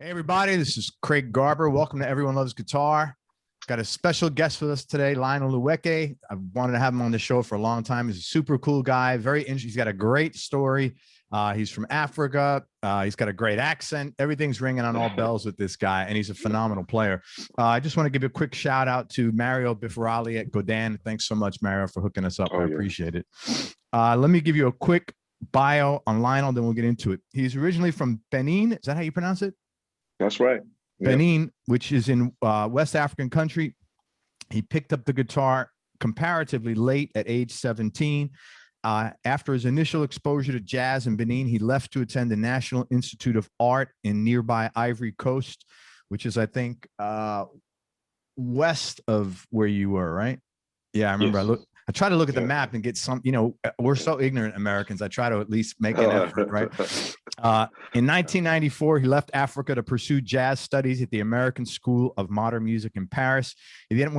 Hey, everybody, this is Craig Garber. Welcome to Everyone Loves Guitar. Got a special guest with us today, Lionel Loueke. I wanted to have him on the show for a long time. He's a super cool guy, very interesting. He's got a great story. He's from Africa. He's got a great accent. Everything's ringing on all bells with this guy, and he's a phenomenal player. I just want to give a quick shout out to Mario Bifarali at Godin. Thanks so much, Mario, for hooking us up. I appreciate it. Let me give you a quick bio on Lionel, then we'll get into it. He's originally from Benin. Is that how you pronounce it? That's right. Benin, which is in West African country. He picked up the guitar comparatively late at age 17. After his initial exposure to jazz in Benin, he left to attend the National Institute of Art in nearby Ivory Coast, which is, I think, west of where you were, right? Yeah, I remember. Yes. I try to look at the map and get some, we're so ignorant Americans. I try to at least make an effort, right? In 1994, he left Africa to pursue jazz studies at the American School of Modern Music in Paris. He then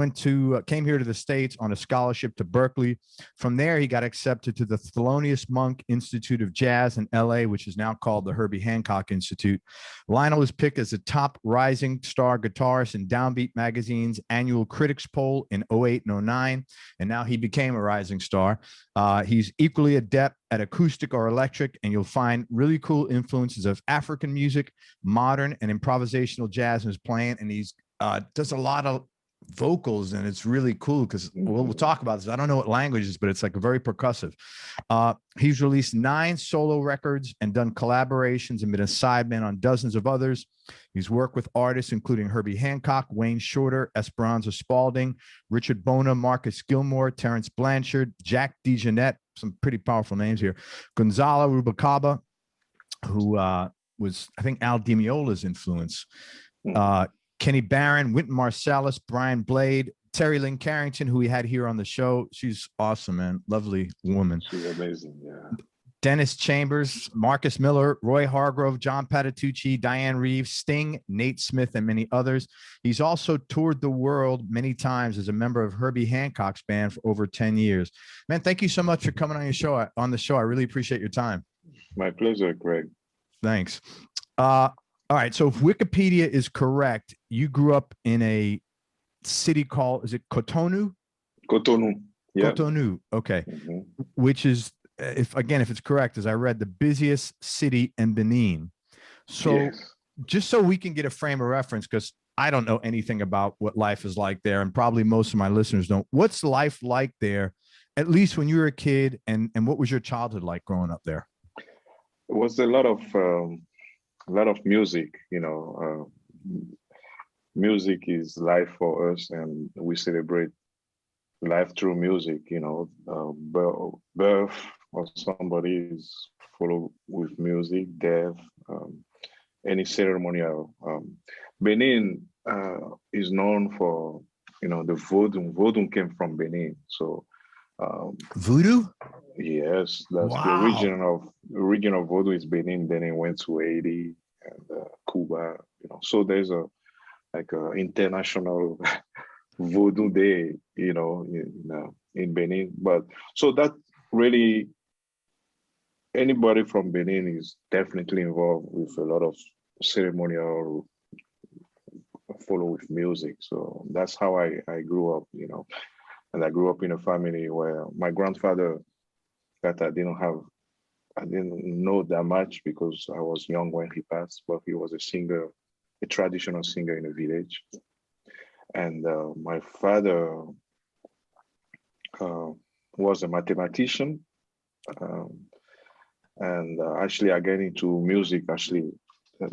came here to the States on a scholarship to Berkeley. From there, he got accepted to the Thelonious Monk Institute of Jazz in LA, which is now called the Herbie Hancock Institute. Lionel was picked as the top rising star guitarist in Downbeat Magazine's annual critics poll in 08 and 09, and now he became a rising star. He's equally adept at acoustic or electric, and you'll find really cool influences of African music, modern and improvisational jazz in his playing, and he's does a lot of vocals, and it's really cool because we'll talk about this. I don't know what language is, but it's like very percussive. He's released 9 solo records and done collaborations and been a sideman on dozens of others. He's worked with artists including Herbie Hancock, Wayne Shorter, Esperanza Spalding, Richard Bona, Marcus Gilmore, Terrance Blanchard, Jack DeJohnette, some pretty powerful names here, Gonzalo Rubalcaba, who was, I think, Al Di Meola's influence, Kenny Barron, Wynton Marsalis, Brian Blade, Terry Lynn Carrington, who we had here on the show. She's awesome, man. Lovely woman. She's amazing, yeah. Dennis Chambers, Marcus Miller, Roy Hargrove, John Patitucci, Diane Reeves, Sting, Nate Smith, and many others. He's also toured the world many times as a member of Herbie Hancock's band for over 10 years. Man, thank you so much for coming on the show. I really appreciate your time. My pleasure, Greg. Thanks. All right, so if Wikipedia is correct, you grew up in a city called, is it Cotonou? Cotonou, yeah. Cotonou, okay. Which is, if it's correct, as I read, the busiest city in Benin. So just so we can get a frame of reference, because I don't know anything about what life is like there, and probably most of my listeners don't. What's life like there, at least when you were a kid, and what was your childhood like growing up there? It was a lot of music, music is life for us, and we celebrate life through music. Birth of somebody is followed with music, death, any ceremonial. Benin is known for, the Vodou. Vodou came from Benin, so Voodoo? Yes, that's the region of Vodou is Benin. Then it went to Haiti and Cuba. So there's a international Vodou Day, in Benin. But so that really, anybody from Benin is definitely involved with a lot of ceremonial follow with music. So that's how I grew up, and I grew up in a family where my grandfather, that I didn't know that much because I was young when he passed, but he was a singer, a traditional singer in a village. And my father was a mathematician. And actually I got into music,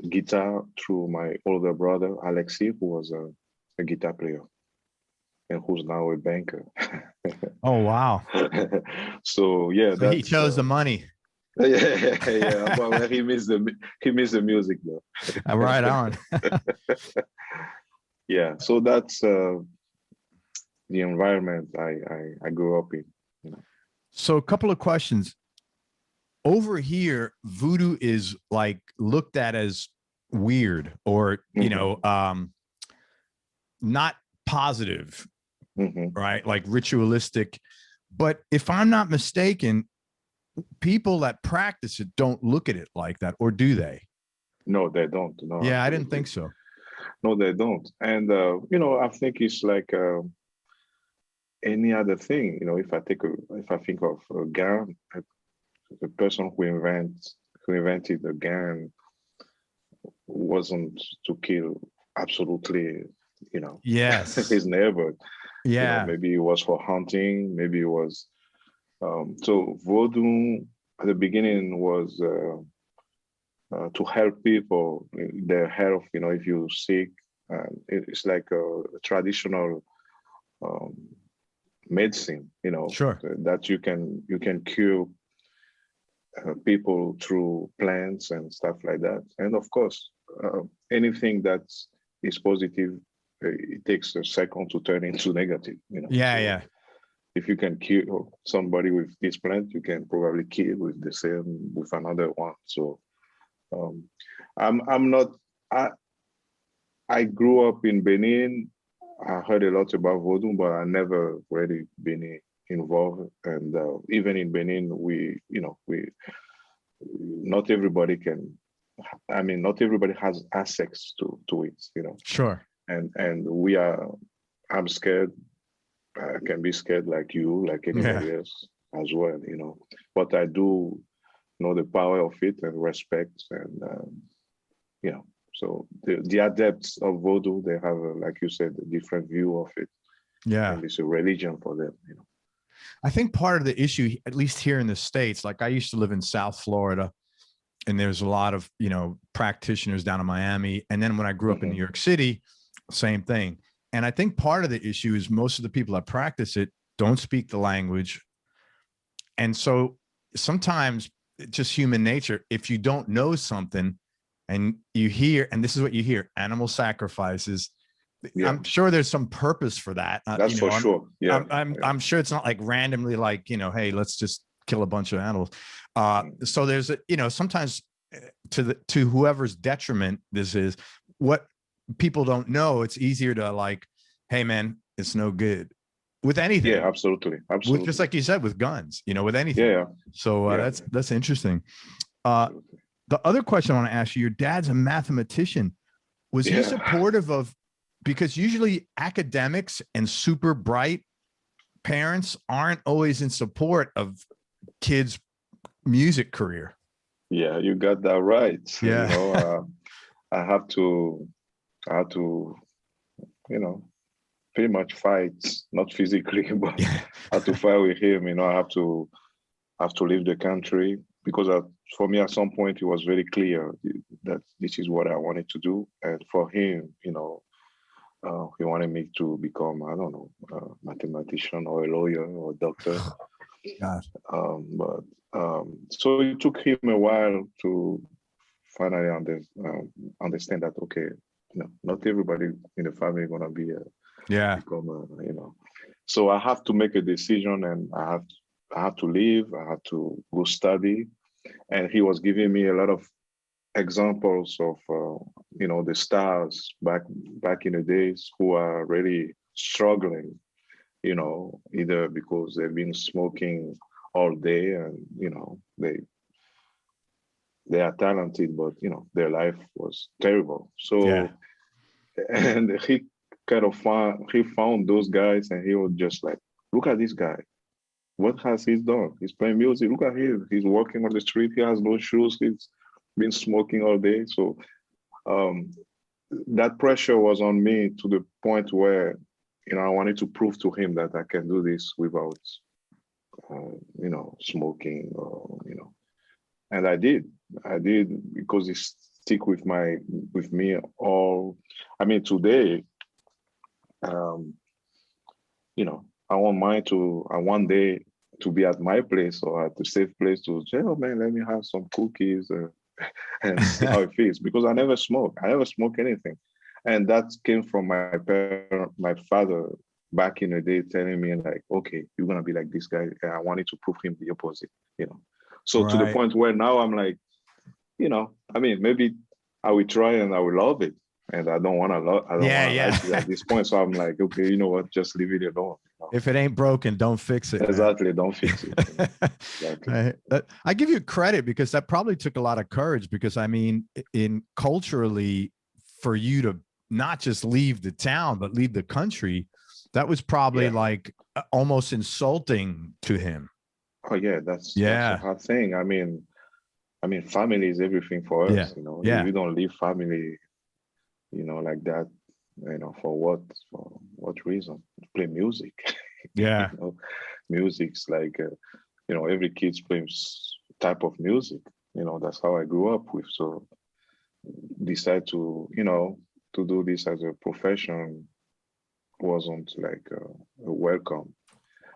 guitar, through my older brother, Alexi, who was a guitar player and who's now a banker. Oh, wow. So he chose the money. Yeah. Well, he missed the music though. Right on. Yeah. So that's the environment I grew up in. So a couple of questions. Over here, voodoo is like looked at as weird or, not positive, right? Like ritualistic. But if I'm not mistaken, people that practice it don't look at it like that, or do they? No, they don't. No, Yeah, I didn't absolutely. think so. No, they don't. And I think it's like any other thing. If I think of a gun, the person who invented the gun wasn't to kill absolutely, Yes. his neighbor. Yeah. Maybe it was for hunting. Maybe it was. So Vodou at the beginning was to help people, their health. If you're sick, it's like a traditional um, medicine. Sure. That you can cure people through plants and stuff like that. And of course, anything that is positive, it takes a second to turn into negative. Yeah, So yeah. if you can kill somebody with this plant, you can probably kill with the same with another one. So um, I'm not. I grew up in Benin. I heard a lot about Vodou, but I never really been involved. And even in Benin, we not everybody can. I mean, not everybody has access to it. Sure. And we are. I'm scared. I can be scared like you, like Yeah. anybody else as well. But I do know the power of it and respect and so the adepts of Vodou, they have, like you said, a different view of it, Yeah. and it's a religion for them. I think part of the issue, at least here in the States, like I used to live in South Florida, and there's a lot of, practitioners down in Miami. And then when I grew up in New York City, same thing. And I think part of the issue is most of the people that practice it don't speak the language. And so sometimes it's just human nature. If you don't know something and you hear, and this is what you hear, animal sacrifices, Yeah, I'm sure there's some purpose for that. that's for sure. Yeah, I'm sure it's not like randomly like, hey, let's just kill a bunch of animals. So there's sometimes to whoever's detriment this is, what people don't know, it's easier to like, hey man, it's no good with anything. Yeah, absolutely. With, just like you said, with guns, with anything. Yeah. So that's interesting. The other question I want to ask you, your dad's a mathematician. Was he supportive of, because usually academics and super bright parents aren't always in support of kids' music career? Yeah, you got that right. Yeah. I have to, pretty much fight, not physically, but I have to fight with him. I have to leave the country because for me, at some point, it was very clear that this is what I wanted to do. And for him, he wanted me to become, I don't know, a mathematician or a lawyer or a doctor. God. So it took him a while to finally understand that, okay, not everybody in the family is going to be So I have to make a decision, and I have to leave. I have to go study. And he was giving me a lot of examples of the stars back in the days who are really struggling, either because they've been smoking all day and they are talented, but their life was terrible. So and he kind of found those guys, and he was just like, look at this guy. What has he done? He's playing music. Look at him. He's walking on the street. He has no shoes. He's been smoking all day. So that pressure was on me to the point where, I wanted to prove to him that I can do this without, smoking or, and I did because it stick with me all. I mean, today, I want one day to be at my place or at a safe place to say, oh man, let me have some cookies and see how it feels, because I never smoke anything. And that came from my father back in the day, telling me like, okay, you're going to be like this guy. And I wanted to prove him the opposite, So to the point where now I'm like, I mean, maybe I will try and I will love it. And I don't want to like it at this point. So I'm like, okay, you know what? Just leave it alone. If it ain't broken, don't fix it. Exactly, don't fix it. Exactly. I give you credit because that probably took a lot of courage. Because I mean, in culturally, for you to not just leave the town but leave the country, that was probably like almost insulting to him. Oh yeah, that's a hard thing. I mean, family is everything for us. You know, if you don't leave family, you know, like that, you know, for what reason? Play music. Yeah. You know, music's like, you know, every kid's playing type of music. You know, that's how I grew up with. So decide to, you know, to do this as a profession wasn't like a welcome.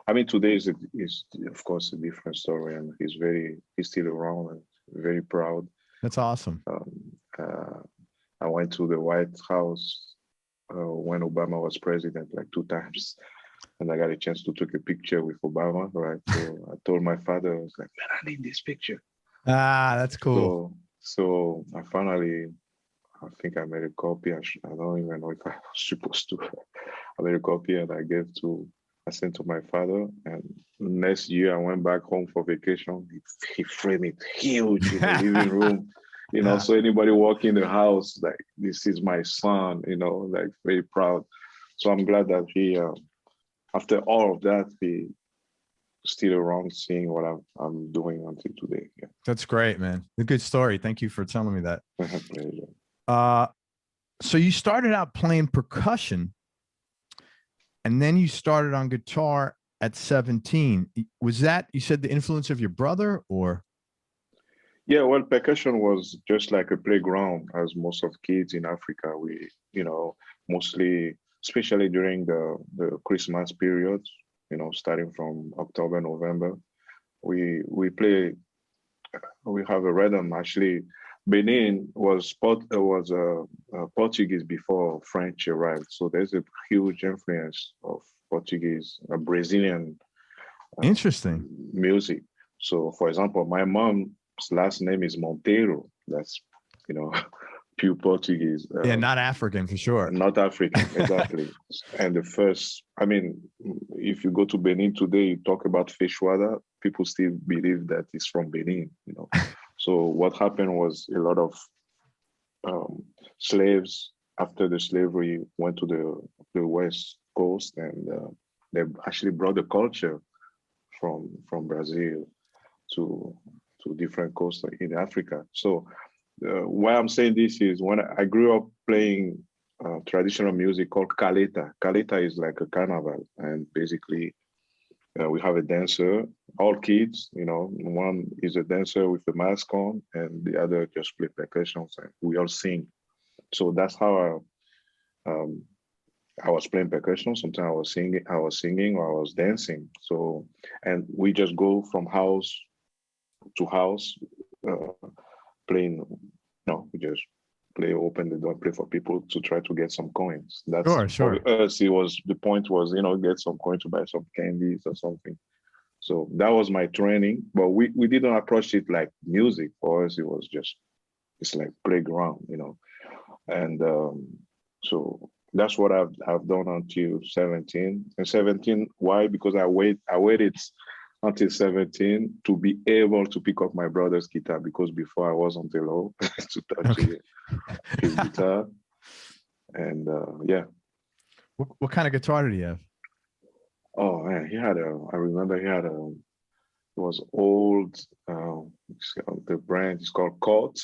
I mean, today is of course a different story, and he's still around and very proud. That's awesome. I went to the White House when Obama was president like 2 times, and I got a chance to take a picture with Obama. Right, so I told my father, I was like, "Man, I need this picture." Ah, that's cool. So I finally, I think I made a copy. I don't even know if I was supposed to. I made a copy and I sent to my father. And next year I went back home for vacation. He framed it huge in the living room. You know, so anybody walk in the house, like, this is my son, you know, like very proud. So I'm glad that he, after all of that, he still around seeing what I'm doing until today. Yeah. That's great, man. A good story. Thank you for telling me that. Pleasure. So you started out playing percussion, and then you started on guitar at 17. Was that, you said, the influence of your brother, or? Yeah, well, percussion was just like a playground, as most of kids in Africa. We, you know, mostly, especially during the Christmas period, you know, starting from October, November, we have a rhythm. Actually, Benin was Portuguese before French arrived, so there's a huge influence of Portuguese, Brazilian, interesting music. So, for example, my mom's last name is Monteiro. That's, you know, pure Portuguese. Not African for sure. Not African, exactly. And the first, I mean, if you go to Benin today, you talk about feijoada, people still believe that it's from Benin, you know. So what happened was a lot of slaves after the slavery went to the West Coast, and they actually brought the culture from Brazil to different coasts in Africa. So why I'm saying this is when I grew up playing traditional music called caleta. Caleta is like a carnival, and basically we have a dancer, all kids, you know, one is a dancer with a mask on and the other just play percussion, and we all sing. So that's how I was playing percussion. Sometimes I was singing or I was dancing. So, and we just go from house to house playing, we just play, open the door, play for people to try to get some coins. That's sure. For us, the point was, get some coin to buy some candies or something. So that was my training, but we didn't approach it like music. For us, it's like playground, and so that's what I've done until 17. And 17, why? Because I waited until 17 to be able to pick up my brother's guitar, because before I wasn't allowed to touch his guitar. And yeah. What kind of guitar did he have? Oh man, I remember he had it was old, the brand is called Cort.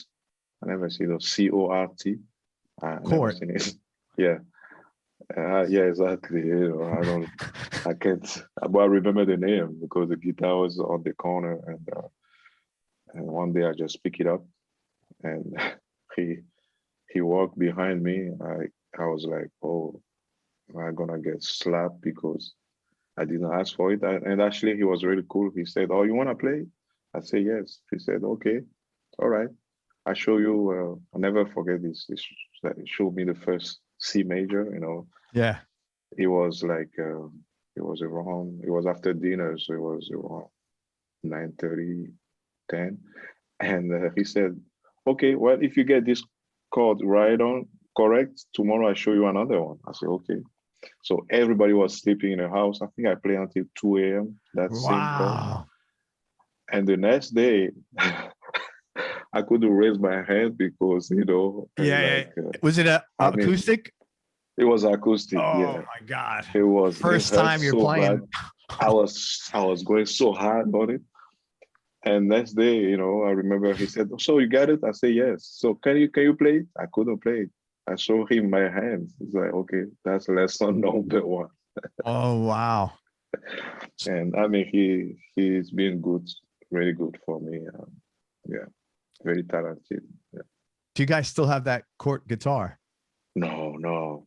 I never see those C-O-R-T. Cort. Yeah. Yeah, exactly. I can't, but I remember the name because the guitar was on the corner, and one day I just pick it up, and he walked behind me. I was like, oh, am I gonna get slapped because I didn't ask for it? And actually, he was really cool. He said, "Oh, you wanna play?" I said, "Yes." He said, "Okay, all right. I show you." I'll never forget this. He showed me the first C major. Yeah. It was like it was after dinner, so it was around 9:30, 10. And he said, "Okay, well, if you get this chord right on correct, tomorrow I show you another one." I said, "Okay." So everybody was sleeping in the house. I think I played until 2 a.m. that same chord. Wow. And the next day, I couldn't raise my hand because, Was it acoustic? It was acoustic. Oh Yeah, my God. it was. First It hurt time you're so playing. bad. I was going so hard on it. And next day, I remember he said, "So you got it?" I said, "Yes." "So can you play it?" I couldn't play it. I showed him my hands. He's like, "Okay, that's lesson number one." Oh wow. And I mean, he's been good, really good for me. Yeah, very talented. Yeah. Do you guys still have that Court guitar? No.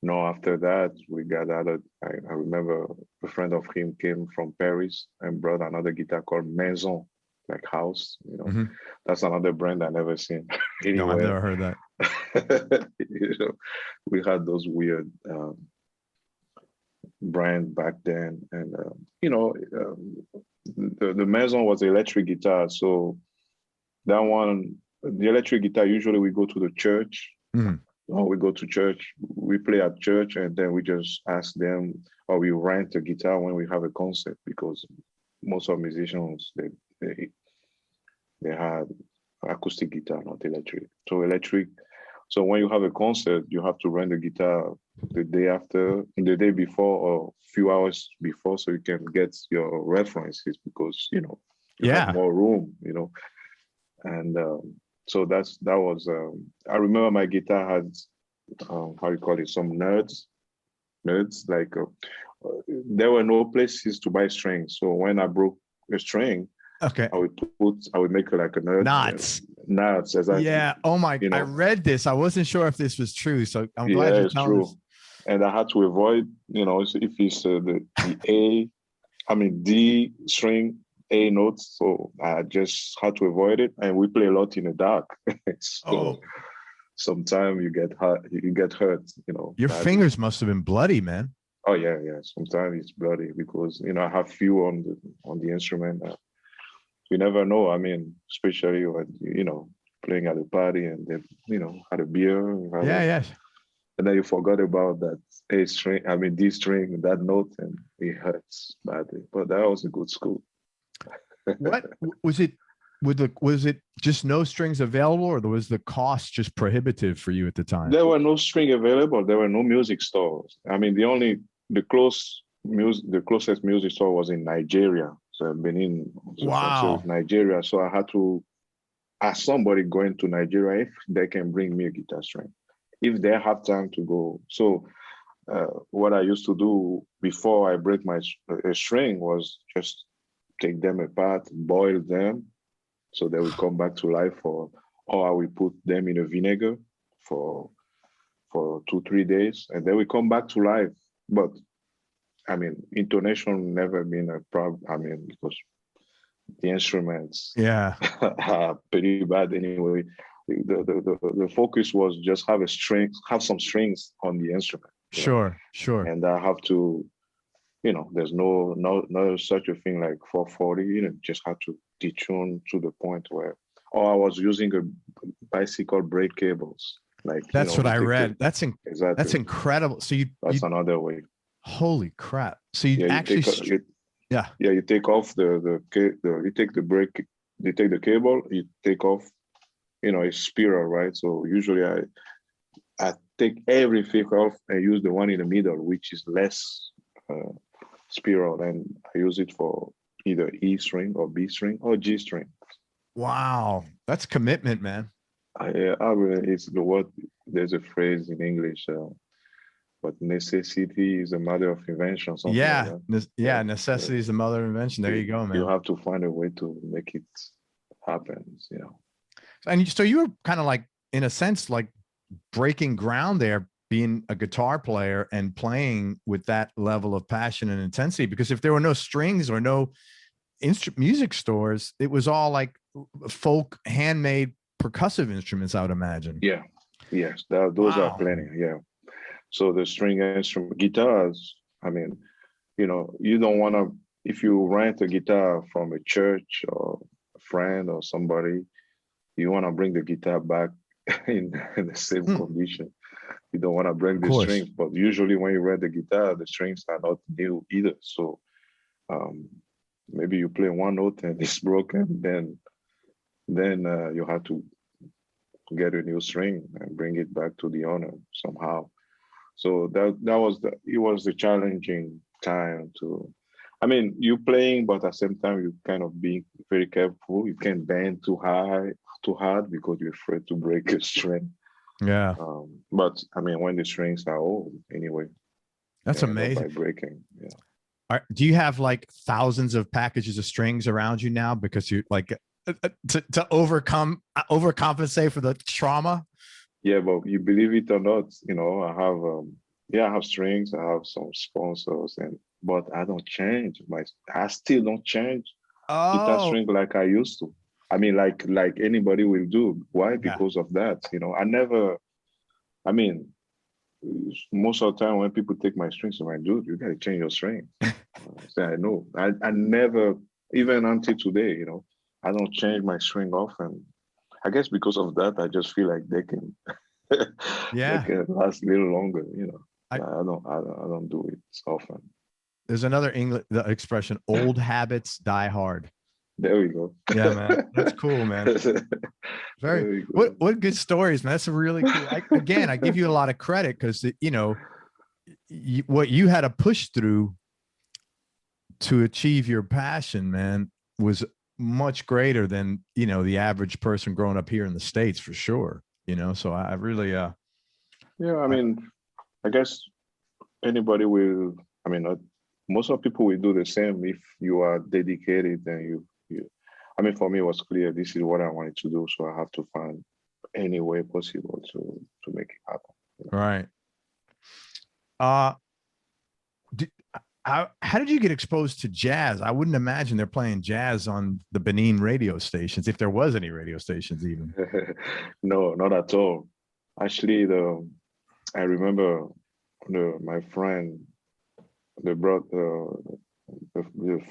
After that, we got other. I remember a friend of him came from Paris and brought another guitar called Maison, like house. That's another brand I never seen anywhere. No, I've never heard that. We had those weird brand back then, and the Maison was electric guitar. So that one, the electric guitar, usually we go to the church. Or we go to church, we play at church, and then we just ask them, or we rent a guitar when we have a concert, because most of musicians, they had acoustic guitar, not electric. So electric. So when you have a concert, you have to rent the guitar the day before, or a few hours before, so you can get your references, because you have more room, and so that was. I remember my guitar had how you call it, some nerds. Like there were no places to buy strings, so when I broke a string, okay, I would make it like a nerd. Knots, exactly. Yeah. Oh my! I read this. I wasn't sure if this was true, so I'm glad you're telling us. And I had to avoid, if it's the D string, A notes, so I just had to avoid it. And we play a lot in the dark, so sometimes you get hurt. Your fingers must have been bloody, man. Oh yeah. Sometimes it's bloody because I have few on the instrument. You never know. I mean, especially when playing at a party and then had a beer. Yes. And then you forgot about that A string. I mean, D string, that note, and it hurts badly. But that was a good school. What was it? Was it just no strings available, or was the cost just prohibitive for you at the time? There were no string available. There were no music stores. I mean, the closest music store was in Nigeria. So Benin was Nigeria. So I had to ask somebody going to Nigeria if they can bring me a guitar string, if they have time to go. So what I used to do before I break a string was just take them apart, boil them, so they would come back to life, or I will put them in a vinegar for 2-3 days, and then we come back to life. But I mean, intonation never been a problem. I mean, because the instruments are pretty bad anyway. The focus was just have some strings on the instrument. Sure. And I have to, there's no such a thing like 440. Just have to detune to the point where, I was using a bicycle brake cables. Like that's what I read. That's incredible. So that's another way. Holy crap! So you actually, you take off you take the brake, you take the cable, you take off, a spiral, right? So usually I take everything off and use the one in the middle, which is less spiral, and I use it for either E string or B string or G string. Wow, that's commitment, man. It's the word. There's a phrase in English. But necessity is a mother of invention. Necessity is the mother of invention. There you go, man. You have to find a way to make it happen. And so you were kind of like, in a sense, like breaking ground there, being a guitar player and playing with that level of passion and intensity. Because if there were no strings or no music stores, it was all like folk handmade percussive instruments, I would imagine. Yeah. Yes. Those are plenty. Yeah. So the string instrument guitars, I mean, you don't want to, if you rent a guitar from a church or a friend or somebody, you want to bring the guitar back in the same condition. You don't want to break the strings. But usually when you read the guitar, the strings are not new either. So maybe you play one note and it's broken, then you have to get a new string and bring it back to the owner somehow. So it was the challenging time to, I mean, you playing, but at the same time you kind of being very careful. You can't bend too hard because you're afraid to break a string. Yeah. But I mean, when the strings are old, anyway, that's amazing. By breaking, yeah. Do you have like thousands of packages of strings around you now because you like to overcompensate for the trauma? Yeah, but you believe it or not, you know, I have strings, I have some sponsors, but I don't change I still don't change guitar string like I used to. I mean, like anybody will do. Why? Because of that, you know. I mean, most of the time when people take my strings, I'm like, dude, you gotta change your string. I know. I never, even until today, you know, I don't change my string often. I guess because of that, I just feel like they can they can last a little longer, you know. I don't do it often. There's another English expression, old habits die hard. There we go. Yeah, man. That's cool, man. Very what good stories, man. That's really cool. I give you a lot of credit because you know what you had to push through to achieve your passion, man, was much greater than, you know, the average person growing up here in the States, for sure. You know, so I really yeah, I mean, I guess anybody will, I mean, most of people will do the same if you are dedicated and you I mean, for me, it was clear this is what I wanted to do, so I have to find any way possible to make it happen. You know? Right. How did you get exposed to jazz? I wouldn't imagine they're playing jazz on the Benin radio stations, if there was any radio stations even. No, not at all. Actually, I remember my friend, the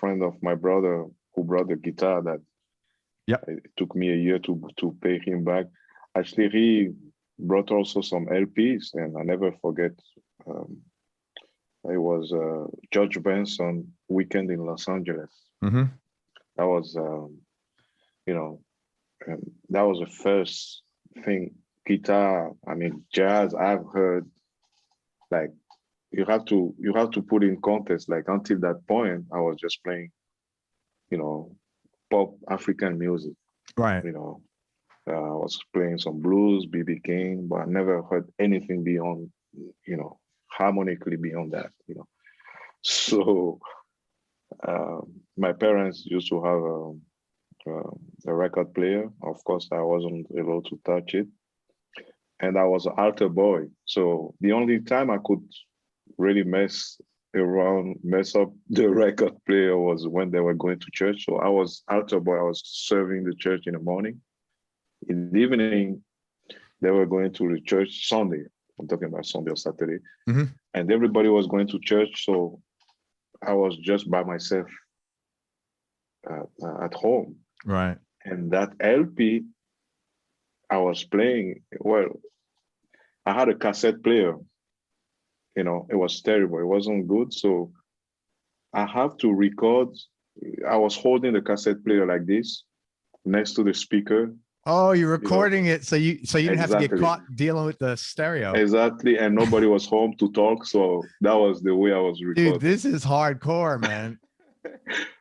friend of my brother who brought the guitar that it took me a year to pay him back. Actually, he brought also some LPs, and I never forget. It was George Benson Weekend in Los Angeles. Mm-hmm. That was, you know, that was the first thing, guitar, I mean, jazz I've heard. Like, you have to put in context. Like, until that point, I was just playing, you know, pop African music. Right. You know, I was playing some blues, B.B. King, but I never heard anything beyond, you know, harmonically beyond that, you know. So my parents used to have a record player. Of course, I wasn't able to touch it. And I was an altar boy. So the only time I could really mess up the record player was when they were going to church. So I was altar boy. I was serving the church in the morning. In the evening, they were going to the church Sunday. I'm talking about Sunday or Saturday. Mm-hmm. And everybody was going to church. So I was just by myself at home. Right. And that LP I was playing, well, I had a cassette player. You know, it was terrible. It wasn't good. So I have to record. I was holding the cassette player like this next to the speaker. Oh, you're recording it so you didn't have to get caught dealing with the stereo. Exactly. And nobody was home to talk. So that was the way I was recording. Dude, this is hardcore, man.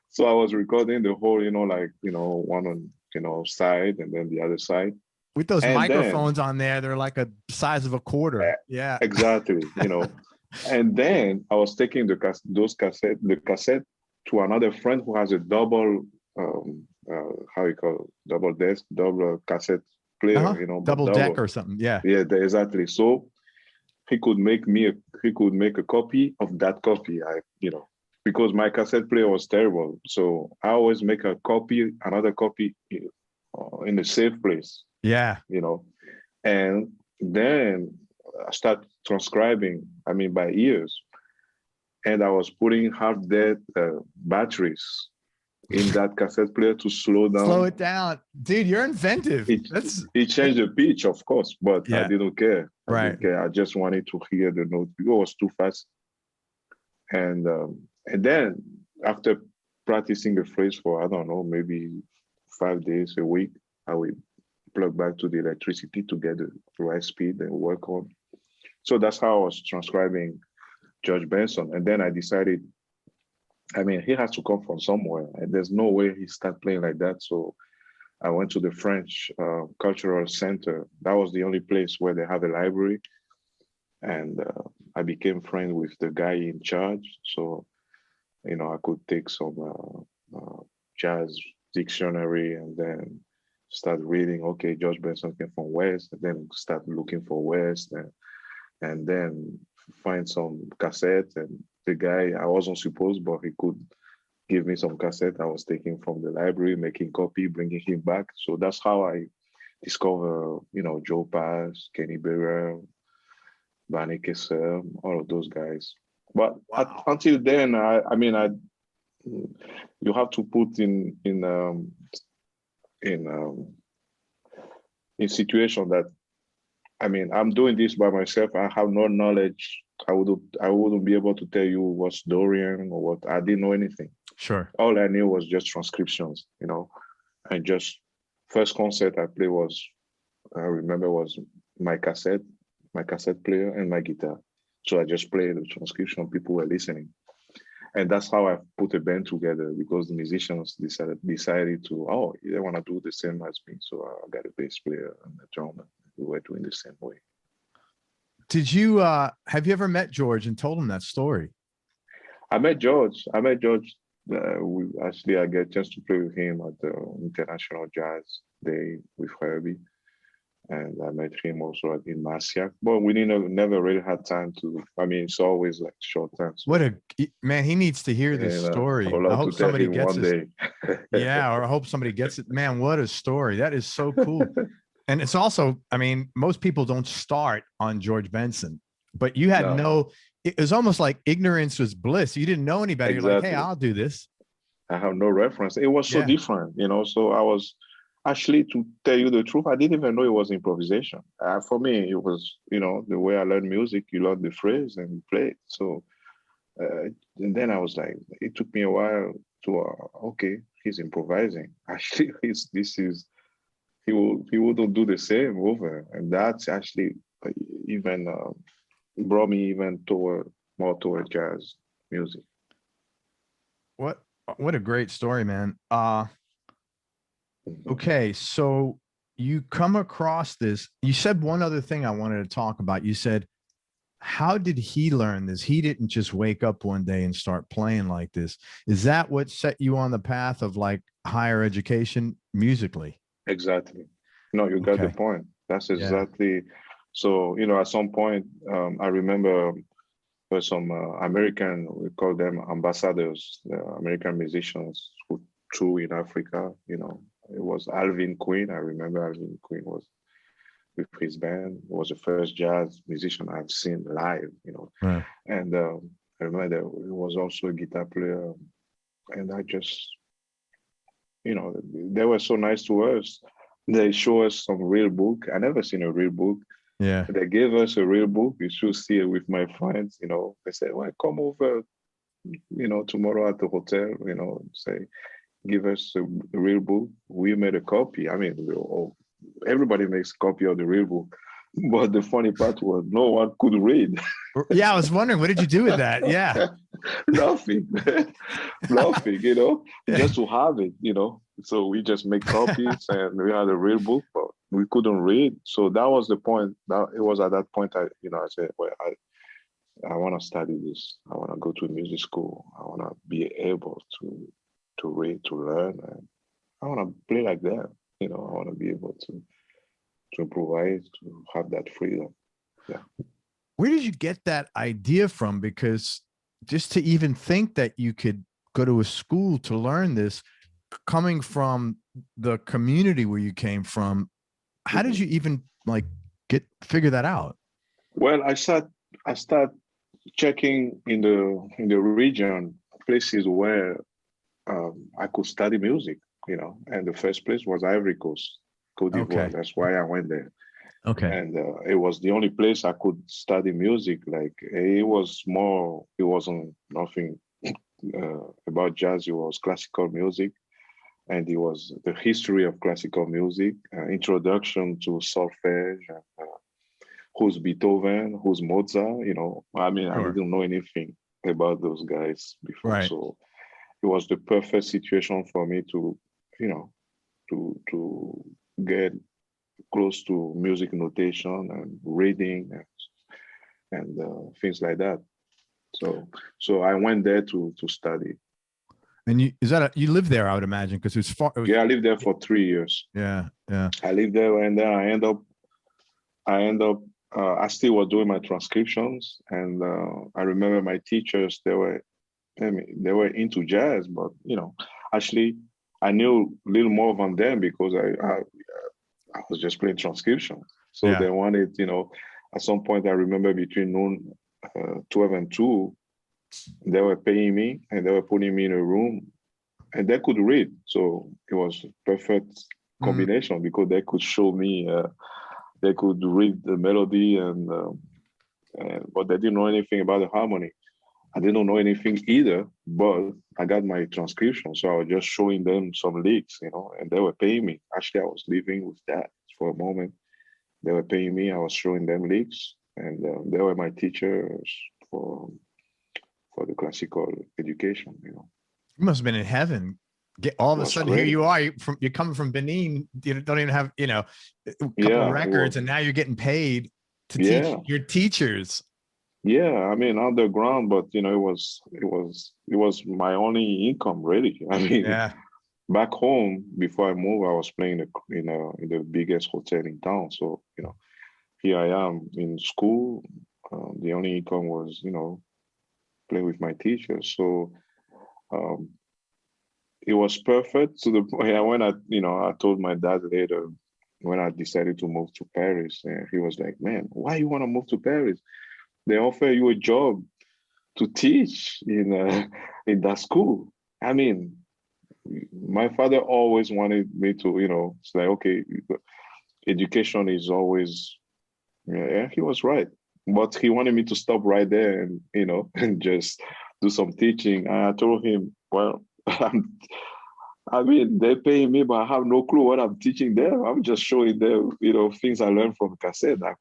So I was recording the whole, you know, like, you know, one on, you know, side and then the other side. With those microphones on there, they're like a size of a quarter. Yeah. Exactly. You know. And then I was taking the cassette to another friend who has a double how you call it, double cassette player, you know, double deck or something. Yeah. Yeah, exactly. So he could make a copy of that copy. You know, because my cassette player was terrible. So I always make another copy in a safe place. Yeah. You know, and then I start transcribing, I mean, by ears. And I was putting half-dead batteries in that cassette player to slow down. Slow it down. Dude, you're inventive. It changed the pitch, of course, but yeah. I didn't care. I didn't care. I just wanted to hear the note. It was too fast. And then after practicing the phrase for, I don't know, maybe 5 days, a week, I would plug back to the electricity to get the right speed and work on. So that's how I was transcribing George Benson. And then I decided, I mean, he has to come from somewhere, and there's no way he started playing like that. So I went to the French Cultural Center. That was the only place where they have a library. And I became friends with the guy in charge. So, you know, I could take some jazz dictionary and then start reading, okay, George Benson came from West, and then start looking for West, and then find some cassette. And the guy, I wasn't supposed, but he could give me some cassette I was taking from the library, making copy, bringing him back. So that's how I discover, you know, Joe Pass, Kenny Burrell, Barney Kessel, all of those guys. But until then, I mean, you have to put in situation that, I mean, I'm doing this by myself. I have no knowledge. I wouldn't be able to tell you what's Dorian or what. I didn't know anything. Sure. All I knew was just transcriptions, you know, and just first concert I played was, I remember, was my cassette player and my guitar. So I just played the transcription. People were listening. And that's how I put a band together, because the musicians decided to, oh, they want to do the same as me. So I got a bass player and a drummer. We were doing the same way. Did you, have you ever met George and told him that story? I met George. I get a chance to play with him at the International Jazz Day with Herbie. And I met him also in Marciac, but we never really had time to. I mean, it's always like short time. So. What a man! He needs to hear this story. I hope somebody gets it. Yeah, or I hope somebody gets it. Man, what a story! That is so cool. And it's also, I mean, most people don't start on George Benson, but you had it was almost like ignorance was bliss. You didn't know anybody. Exactly. You're like, hey, I'll do this. I have no reference. It was so different, you know. So I was. Actually, to tell you the truth, I didn't even know it was improvisation. For me, it was, you know, the way I learned music. You learn the phrase and you play it. So, and then I was like, it took me a while to, okay, he's improvising. Actually, he wouldn't do the same over. And that's actually even brought me even more toward jazz music. What a great story, man. Okay, so you come across this. You said one other thing I wanted to talk about. You said, how did he learn this? He didn't just wake up one day and start playing like this. Is that what set you on the path of like higher education musically? Exactly. No, you got the point. That's exactly. So, you know, at some point, I remember there's some American, we call them ambassadors, American musicians who toured in Africa, you know. It was Alvin Queen. I remember Alvin Queen was with his band. It was the first jazz musician I've seen live, you know. Right. And I remember he was also a guitar player. And I just, you know, they were so nice to us. They show us some real book. I never seen a real book. Yeah. They gave us a real book. You should see it with my friends, you know. They said, well, come over, you know, tomorrow at the hotel, you know, say, give us a real book. We made a copy. I mean, everybody makes a copy of the real book. But the funny part was no one could read. Yeah, I was wondering, what did you do with that? Yeah. Nothing, you know, just to have it, you know. So we just make copies and we had a real book, but we couldn't read. So that was the point. It was at that point I said, well, I want to study this. I want to go to music school. I want to be able to read, to learn, and I want to play like that. You know, I want to be able to improvise, to have that freedom. Yeah. Where did you get that idea from? Because just to even think that you could go to a school to learn this, coming from the community where you came from, how did you even like figure that out? Well, I start checking in the region places where I could study music, and the first place was Ivory Coast, Cote d'Ivoire. Okay. That's why I went there. Okay. And it was the only place I could study music. Like it wasn't nothing about jazz. It was classical music, and it was the history of classical music, introduction to solfège, who's Beethoven, who's Mozart. I Sure. didn't know anything about those guys before, Right. so it was the perfect situation for me to, to get close to music notation and reading and things like that. So I went there to study. And you lived there, I would imagine, because it was far. Yeah, I lived there for 3 years. Yeah. Yeah. I lived there, and then I end up. I still was doing my transcriptions, and I remember my teachers. They were into jazz, but actually, I knew a little more than them because I was just playing transcription. So Yeah. they wanted, at some point, I remember between noon, 12 and 2, they were paying me and they were putting me in a room and they could read. So it was perfect combination because they could show me, they could read the melody but they didn't know anything about the harmony. I didn't know anything either, but I got my transcription. So I was just showing them some licks, and they were paying me. Actually, I was living with that for a moment. They were paying me. I was showing them licks, and they were my teachers for the classical education. You must have been in heaven. All of a sudden, great. Here you are. You're coming from Benin. You don't even have, a couple of records, and now you're getting paid to teach your teachers. Yeah, underground, but it was my only income really. Back home before I moved, I was playing in the biggest hotel in town. So here I am in school. The only income was playing with my teachers. So it was perfect to the point when I told my dad later when I decided to move to Paris, and he was like, "Man, why you want to move to Paris? They offer you a job to teach in that school." My father always wanted me to, it's like, okay, education is always, yeah, he was right. But he wanted me to stop right there and, and just do some teaching. And I told him, well, they're paying me, but I have no clue what I'm teaching them. I'm just showing them, things I learned from cassette. I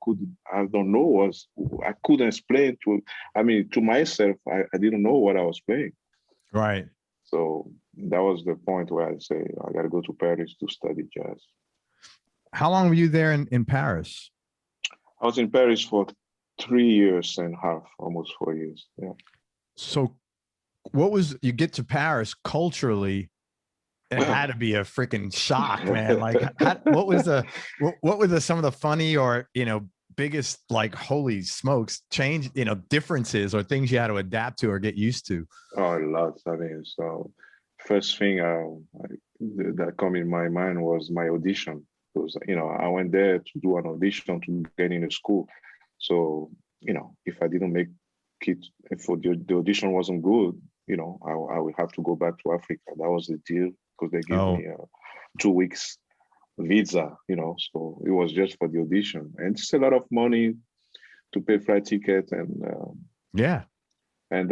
don't know I couldn't explain to myself. I didn't know what I was playing. Right. So that was the point where I say, I got to go to Paris to study jazz. How long were you there in Paris? I was in Paris for 3 years and a half, almost 4 years. Yeah. So you get to Paris culturally, it had to be a freaking shock, man. Like what were some of the funny or, biggest, like, holy smokes, change, differences or things you had to adapt to or get used to? Oh, lots. So first thing that come in my mind was my audition. Because, I went there to do an audition to get into school. So, if I didn't make it, if the audition wasn't good, I would have to go back to Africa. That was the deal because they gave me 2 weeks visa, so it was just for the audition. And it's a lot of money to pay flight ticket and And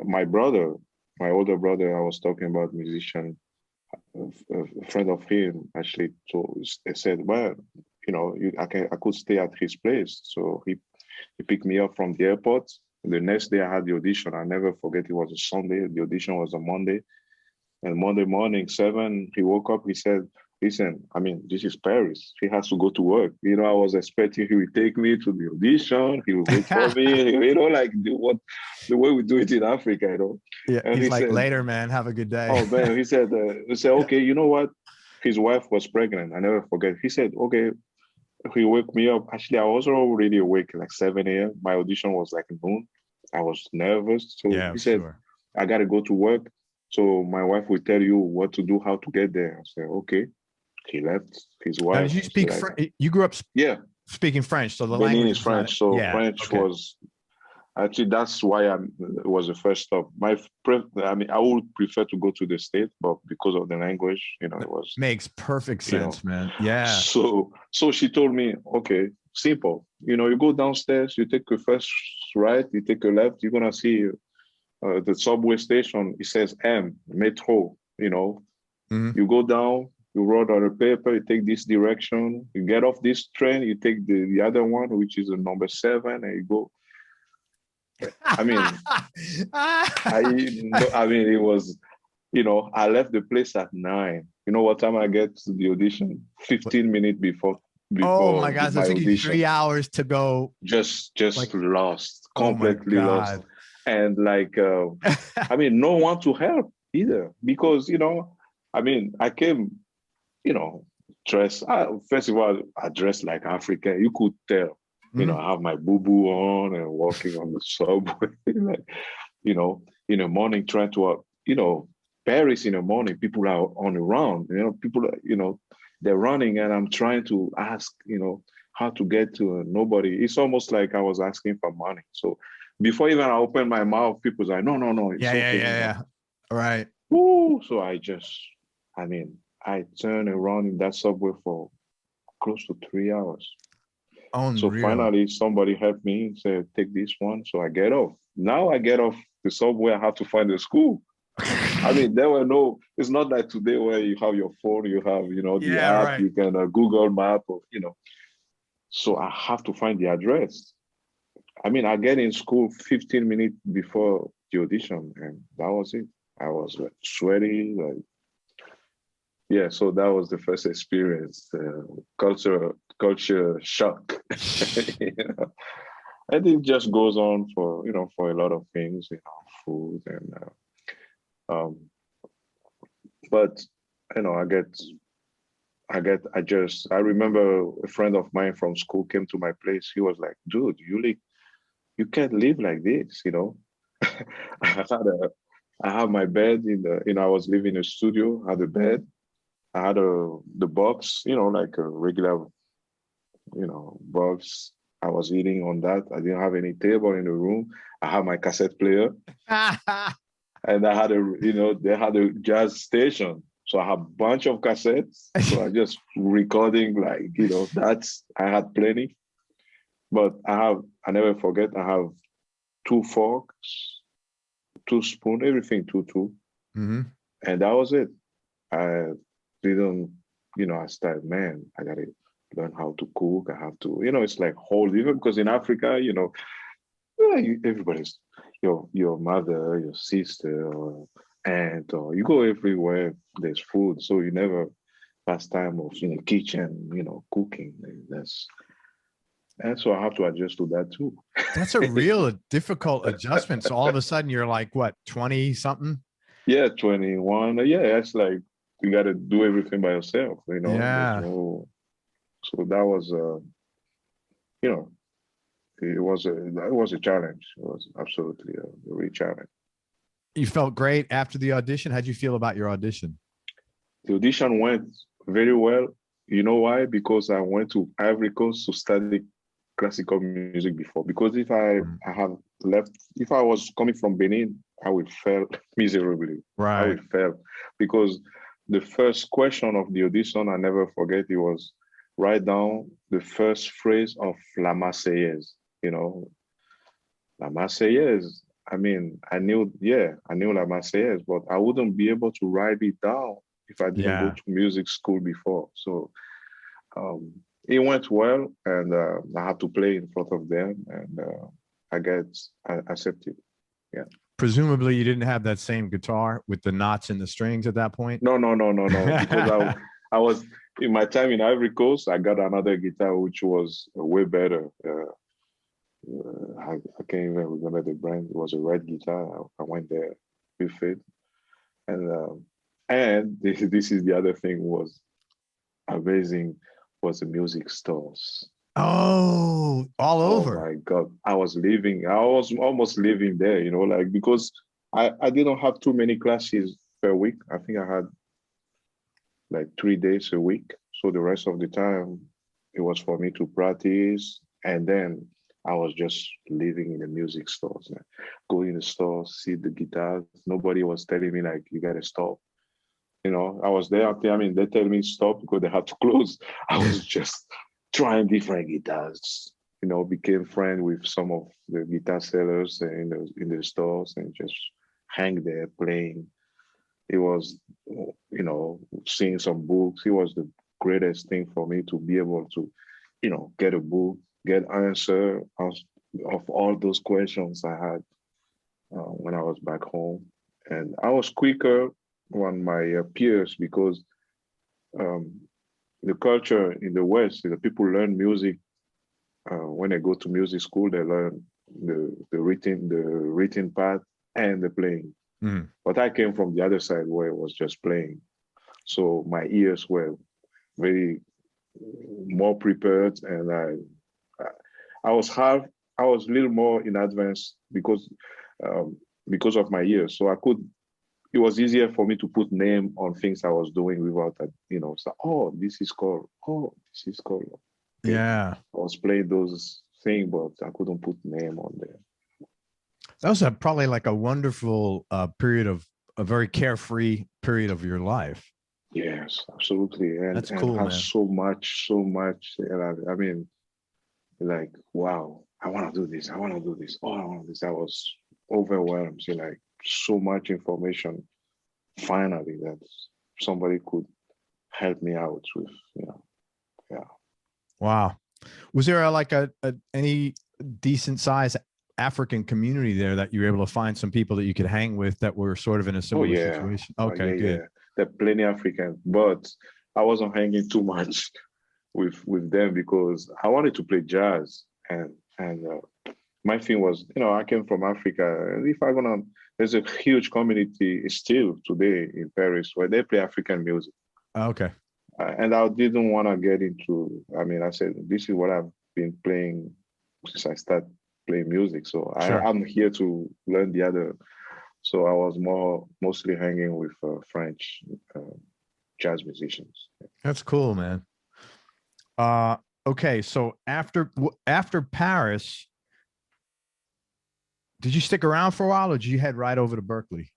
my brother, my older brother, I was talking about musician, a friend of him actually said, well, I could stay at his place. So he picked me up from the airport. The next day I had the audition. I never forget, it was a Sunday. The audition was a Monday. And Monday morning, 7, he woke up, he said, listen, this is Paris. He has to go to work. I was expecting he would take me to the audition. He would wait for me, like the way we do it in Africa, Yeah, and he's like, said, later, man, have a good day. Oh, man, he said, okay, you know what? His wife was pregnant. I never forget. He said, okay, he woke me up. Actually, I was already awake like 7 a.m. My audition was like noon. I was nervous. So he said, I got to go to work. So my wife will tell you what to do, how to get there. I said, okay. He left his wife. Now, did you speak French? You grew up speaking French. So the Benin language is French. So French was Actually, that's why it was the first stop. I mean, I would prefer to go to the state, but because of the language, it was makes perfect sense, man. Yeah. So she told me, okay, simple. You go downstairs, you take a first right, you take a left, you're gonna see the subway station. It says M Metro. You go down, you wrote on a paper, you take this direction, you get off this train, you take the other one, which is a number 7, and you go. I mean, it was, I left the place at 9. You know what time I get to the audition? 15 minutes before oh my God, so my it took you 3 hours to go. Just like, lost, completely lost. And like, no one to help either, because, I came, dressed. First of all, I dressed like African. You could tell. I have my boo-boo on and walking on the subway. Like, in the morning, trying to, Paris in the morning, people are on the run. People, they're running, and I'm trying to ask, how to get to nobody. It's almost like I was asking for money. So before even I open my mouth, people say, no. It's yeah. All right. Ooh, so I turned around in that subway for close to 3 hours. Unreal. So finally, somebody helped me, said, take this one. So I get off. Now I get off the subway, I have to find a school. There were it's not like today where you have your phone, you have, the app, right. You can Google map, or, So I have to find the address. I get in school 15 minutes before the audition, and that was it. I was like sweaty, yeah. So that was the first experience, culture shock. And it just goes on for for a lot of things, food and. But I remember a friend of mine from school came to my place. He was like, dude, you can't live like this, I have my bed I was living in a studio, I had a bed, I had the box, like a regular, box. I was eating on that. I didn't have any table in the room. I had my cassette player. And I had they had a jazz station. So I had a bunch of cassettes. So I just recording, like, I had plenty. But I never forget, I have 2 forks, 2 spoons, everything, 2. Mm-hmm. And that was it. I didn't, I started, man, I got to learn how to cook. I have to, it's like whole, even because in Africa, everybody's your mother, your sister, or aunt, or you go everywhere, there's food. So you never pass time of kitchen, cooking. And so I have to adjust to that too. That's a real difficult adjustment. So all of a sudden you're like, what, 20 something? Yeah, 21. Yeah, it's like you got to do everything by yourself, Yeah. So that was, it was a challenge. It was absolutely a real challenge. You felt great after the audition. How'd you feel about your audition? The audition went very well. You know why? Because I went to Ivory Coast to study classical music before. Because if I was coming from Benin, I would fail miserably. Right. I would fail. Because the first question of the audition, I never forget, it was write down the first phrase of La Marseillaise. La Marseillaise. I knew La Marseillaise, but I wouldn't be able to write it down if I didn't go to music school before. So it went well, and I had to play in front of them, and I accepted. Yeah. Presumably, you didn't have that same guitar with the knots and the strings at that point. No. Because I was in my time in Ivory Coast. I got another guitar which was way better. I can't even remember the brand. It was a red guitar. I went there with it, and this is the other thing was amazing, was the music stores. Oh, all over. Oh my God. I was almost living there, because I didn't have too many classes per week. I think I had like 3 days a week. So the rest of the time it was for me to practice. And then I was just living in the music stores, like, go in the stores, see the guitars. Nobody was telling me like, you gotta stop. I was there. I mean, they tell me stop because they had to close. I was just trying different guitars. Became friend with some of the guitar sellers in the stores and just hang there playing. It was, seeing some books. It was the greatest thing for me to be able to, get a book, get answer of all those questions I had when I was back home. And I was quicker than my peers because um, the culture in the West, the people learn music when they go to music school. They learn the written part and the playing. Mm. But I came from the other side where it was just playing, so my ears were very more prepared, and I was a little more in advance because of my ears. So it was easier for me to put name on things I was doing without that, so, oh, this is called. Okay. Yeah. I was playing those things, but I couldn't put name on there. That was probably like a wonderful period of a very carefree period of your life. Yes, absolutely. And that's cool, and man. so much. And I mean, like, wow, I want to do this. I want to do this. Oh, I want to do this. I was overwhelmed. So like so much information. Finally, that somebody could help me out with, yeah. Wow. Was there any decent size African community there that you were able to find some people that you could hang with that were sort of in a similar situation? Okay, good. Yeah. There are plenty Africans, but I wasn't hanging too much with them because I wanted to play jazz, and my thing was, I came from Africa, and there's a huge community still today in Paris where they play African music. Okay. And I didn't want to get into. I mean, I said this is what I've been playing since I started playing music, so Sure. I'm here to learn the other. So I was mostly hanging with French jazz musicians. That's cool, man. Okay, so after Paris, did you stick around for a while, or did you head right over to Berkeley?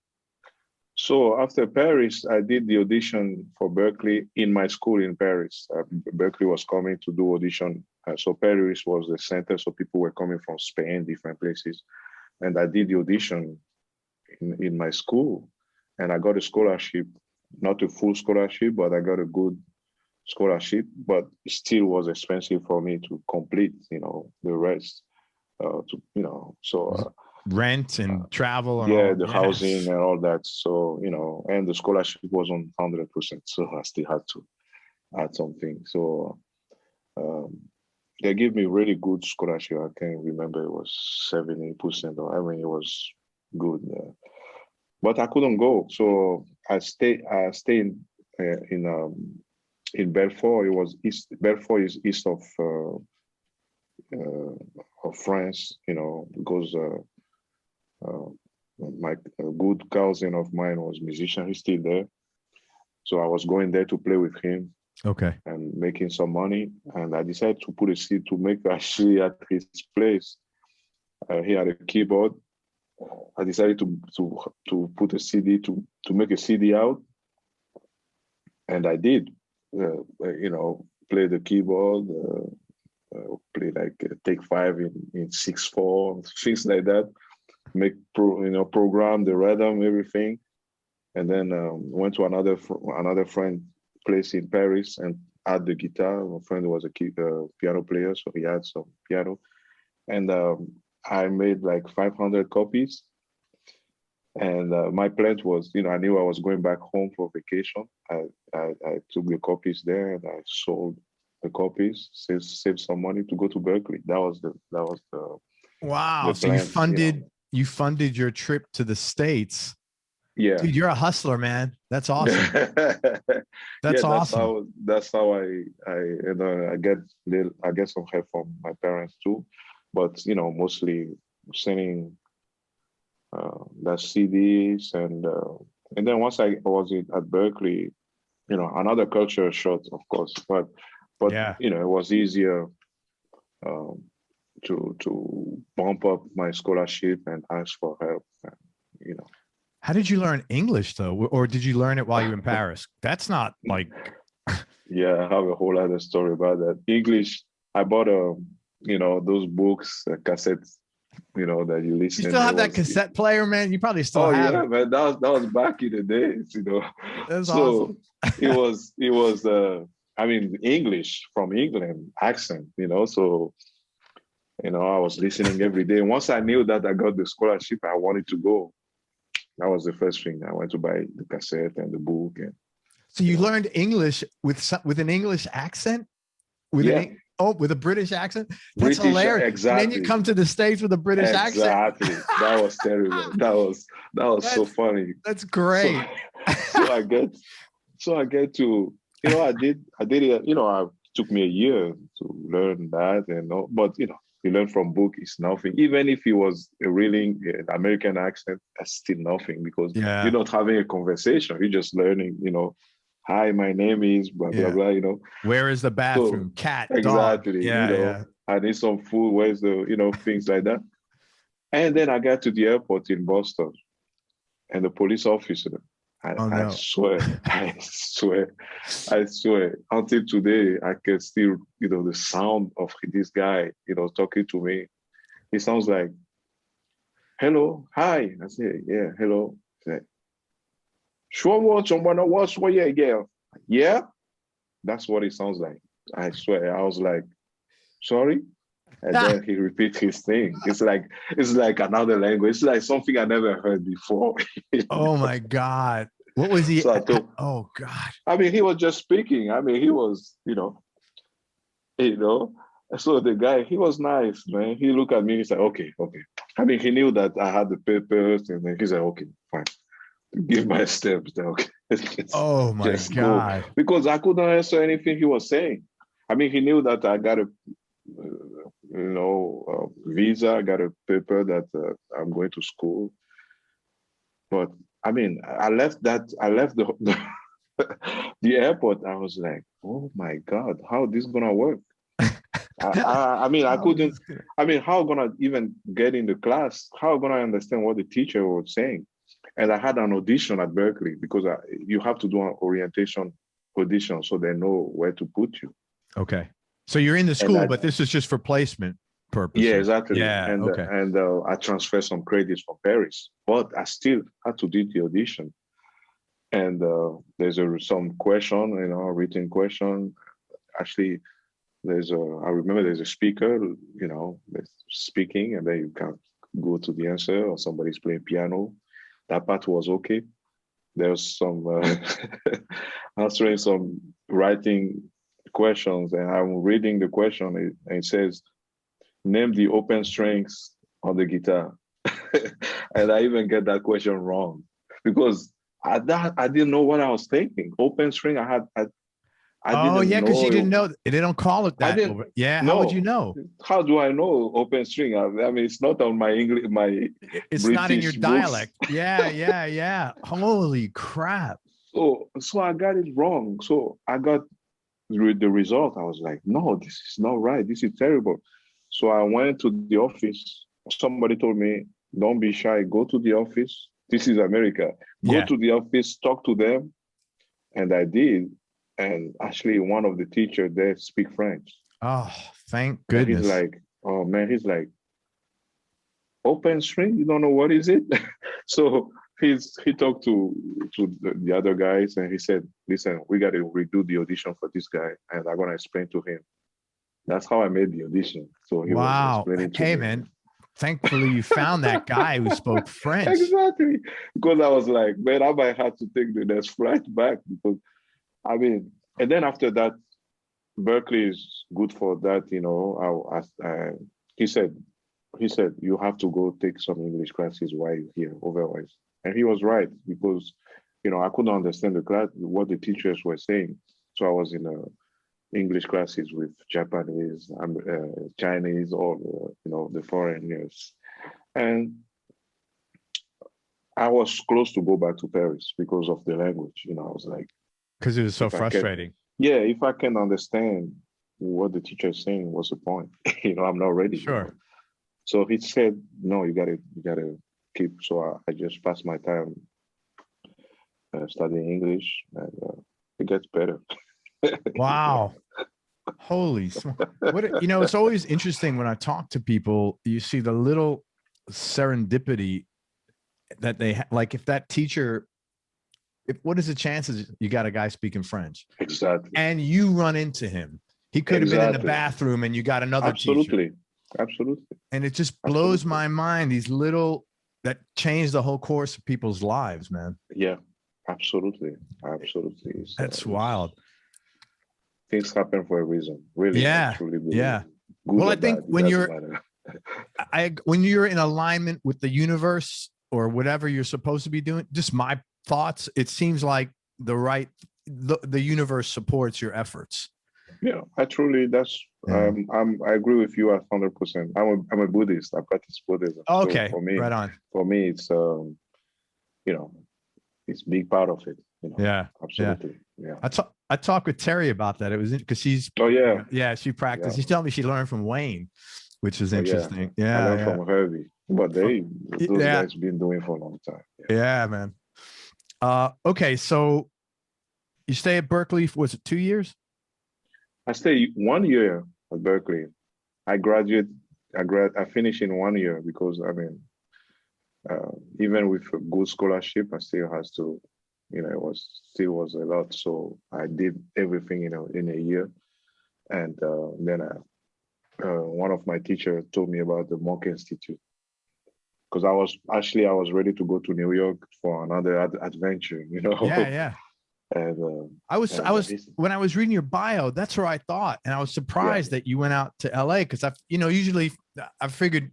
So after Paris, I did the audition for Berkeley in my school in Paris. Berkeley was coming to do audition. So Paris was the center, so people were coming from Spain, different places. And I did the audition in my school, and I got a scholarship, not a full scholarship, but I got a good scholarship, but it still was expensive for me to complete, the rest, Rent and travel and yeah, all. the housing and all that. So, and the scholarship wasn't 100%. So I still had to add something. So they gave me really good scholarship. I can't remember, it was 70%, or I mean, it was good. But I couldn't go. So I stayed in Belfort. It was east. Belfort is east of France, because my good cousin of mine was a musician. He's still there. So I was going there to play with him. Okay. And making some money. And I decided to put a CD to make a CD at his place. He had a keyboard. I decided to put a CD to make a CD out. And I did, play the keyboard, play like take 5 in 6/4, things like that. Make program the rhythm, everything, and then went to another friend place in Paris and had the guitar. My friend was a piano player, so he had some piano, and I made like 500 copies. And my plan was, I knew I was going back home for vacation. I took the copies there and I sold the copies, saved some money to go to Berkeley. That was the wow. The so plan, you funded your trip to the States. Yeah, dude, you're a hustler, man. That's awesome. That's awesome. That's how I get some help from my parents too, but mostly sending the CDs, and then once I was at Berkeley, another culture shock, of course, but yeah. it was easier to bump up my scholarship and ask for help. And, you know. How did you learn English though, or did you learn it while you were in Paris? That's not like. Yeah, I have a whole other story about that. English. I bought those books, cassettes, that you listen. You still have that cassette player, man? You probably still have it. Man. That was back in the days, That's so awesome. it was English from England accent, so I was listening every day. Once I knew that I got the scholarship, I wanted to go. That was the first thing. I went to buy the cassette and the book. And so you learned English with an English accent? With a British accent? That's British, hilarious. exactly. And then you come to the States with a British accent. Exactly. That was terrible. That was so funny. That's great. So I get to, I did it, it took me a year to learn that, but you learn from book is nothing. Even if it was a really American accent, that's still nothing because you're not having a conversation. You're just learning, hi, my name is blah, blah, blah, Where is the bathroom? So, Cat, exactly. dog. I need some food. Where's the, things like that. And then I got to the airport in Boston and the police officer, I swear, until today, I can still, the sound of this guy, talking to me. He sounds like, hello, hi. I say, yeah, hello. Yeah, that's what it sounds like. I swear. I was like, sorry. And then he repeats his thing. It's like another language. It's like something I never heard before. Oh my God. What was he? So oh God. I mean, he was just speaking. He was, So the guy, he was nice, man. He looked at me. He said, okay. He knew that I had the papers, and then he said, okay, fine. Give my steps. Okay. Oh my God. Go. Because I couldn't answer anything he was saying. He knew that I got a visa, I got a paper that I'm going to school. But I left the the airport. I was like, oh my God, how this gonna work? I couldn't. How gonna even get in the class? How gonna understand what the teacher was saying? And I had an audition at Berkeley because you have to do an orientation audition so they know where to put you. Okay. So you're in the school, but this is just for placement purposes. Yeah, exactly. Yeah. And I transferred some credits from Paris, but I still had to do the audition. And there's some question, written question. Actually, I remember there's a speaker, that's speaking, and then you can go to the answer, or somebody's playing piano. That part was okay. There's some answering some writing questions, and I'm reading the question, and it says, name the open strings on the guitar. And I even get that question wrong because I didn't know what I was thinking. Open string, I didn't know. Because you didn't know. They don't call it that. How would you know? How do I know open string? It's not on my English, it's British not in your books. dialect. Yeah. Holy crap. So I got it wrong. So I got the result. I was like, no, this is not right. This is terrible. So I went to the office. Somebody told me, don't be shy. Go to the office. This is America. Go to the office, talk to them. And I did. And actually, one of the teachers there speak French. Oh, thank goodness. And he's like, oh man, open string? You don't know what is it? So he talked to the other guys, and he said, listen, we got to redo the audition for this guy, and I'm going to explain to him. That's how I made the audition. So he was explaining to me. Man, thankfully you found that guy who spoke French. Exactly. Because I was like, man, I might have to take the next flight back because, and then after that, Berkeley is good for that, he said, you have to go take some English classes while you're here, otherwise. And he was right because, I couldn't understand the class, what the teachers were saying. So I was in English classes with Japanese, Chinese, or, the foreigners. And I was close to go back to Paris because of the language, I was like. Because it was so frustrating. If I can understand what the teacher is saying, what's the point? I'm not ready. Sure. So he said, no, you gotta keep. So I just passed my time studying English, and it gets better. Wow. Holy smokes. It's always interesting when I talk to people, you see the little serendipity that they like. If that teacher, what is the chances you got a guy speaking French? Exactly. And you run into him. He could have been in the bathroom and you got another teacher. Absolutely. And it just blows my mind, these little that change the whole course of people's lives, man. Yeah, absolutely. That's wild. Things happen for a reason. Really. Yeah. Yeah. Well, I think when you're in alignment with the universe or whatever you're supposed to be doing, just my thoughts, it seems like the universe supports your efforts. Yeah, I agree with you 100%. I'm a Buddhist. I practice Buddhism. Okay. So right on. For me, it's it's a big part of it. Yeah. Absolutely. Yeah. I talked with Terry about that. It was because she's she practiced. She told me she learned from Wayne, which is interesting. Yeah. I learned from Herbie, but those guys been doing for a long time. Yeah, man. Okay, so you stay at Berkeley for, was it 2 years? I stayed 1 year at Berkeley. I finished in 1 year because even with a good scholarship, I still has to, it was a lot. So I did everything, in a year. And then one of my teachers told me about the Monk Institute, because I was ready to go to New York for another adventure, Yeah. And I was when I was reading your bio, that's where I thought, and I was surprised that you went out to LA, because usually I figured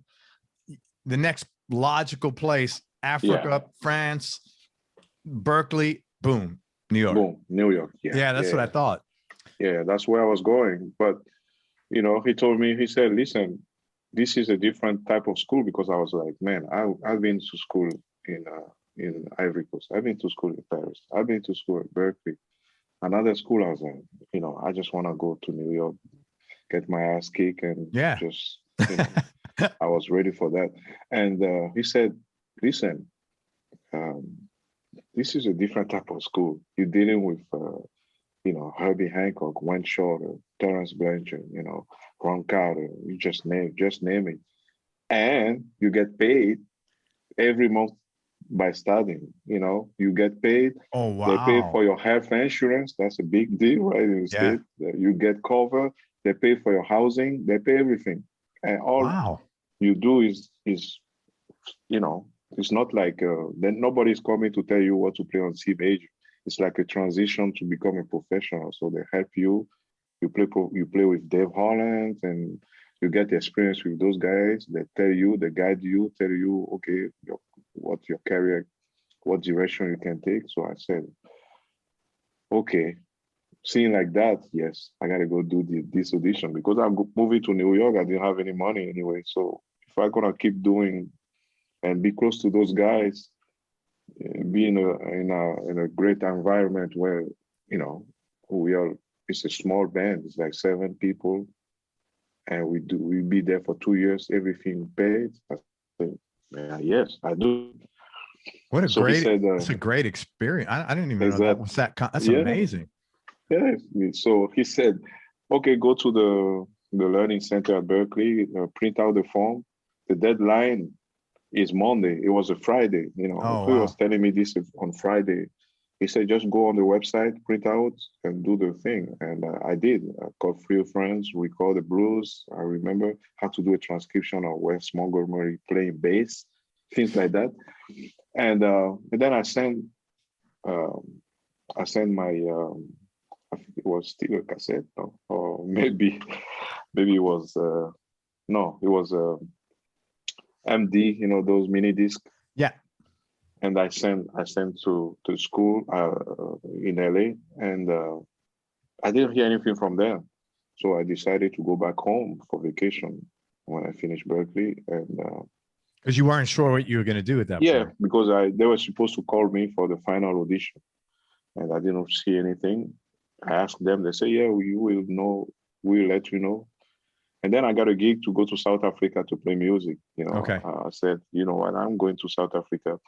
the next logical place, Africa, France, Berkeley, boom, New York. Boom, New York. Yeah, that's what I thought. Yeah, that's where I was going. But he told me, he said, listen, this is a different type of school, because I was like, man, I've been to school in Ivory Coast. I've been to school in Paris. I've been to school at Berkeley. Another school, I was like, I just want to go to New York, get my ass kicked, and just, I was ready for that. And he said, listen, this is a different type of school. You're dealing with, Herbie Hancock, Wayne Shorter, Terrance Blanchard, Ron Carter, you just name it. And you get paid every month by studying, you get paid. Oh, wow. They pay for your health insurance. That's a big deal, right? In the state. You get covered. They pay for your housing. They pay everything. And all you do is, it's not like, then nobody's coming to tell you what to play on C major. It's like a transition to become a professional. So they help you. You play with Dave Holland, and you get the experience with those guys. They guide you, tell you, okay, what your career, what direction you can take. So I said, okay, seeing like that, yes, I gotta go do this audition, because I'm moving to New York. I didn't have any money anyway. So if I'm gonna keep doing and be close to those guys, be in a great environment where, it's a small band. It's like 7 people, and we be there for 2 years, everything paid. I said, yes, I do. It's a great experience. I didn't even know that was that's amazing. Yeah. So he said, okay, go to the Learning Center at Berkeley, print out the form. The deadline is Monday. It was a Friday. He was telling me this on Friday. He said, just go on the website, print out, and do the thing. And I did. I called 3 friends, record the blues. I remember how to do a transcription of Wes Montgomery playing bass, things like that. And then I sent my, I think it was still a cassette, or maybe it was, no, it was MD, those mini discs. Yeah. And I sent to school in LA, and I didn't hear anything from them. So I decided to go back home for vacation when I finished Berkeley. And because you weren't sure what you were going to do at that point. Yeah, because they were supposed to call me for the final audition, and I didn't see anything. I asked them. They say, yeah, you will know we'll let you know. And then I got a gig to go to South Africa to play music. Okay. I said, you know what, I'm going to South Africa.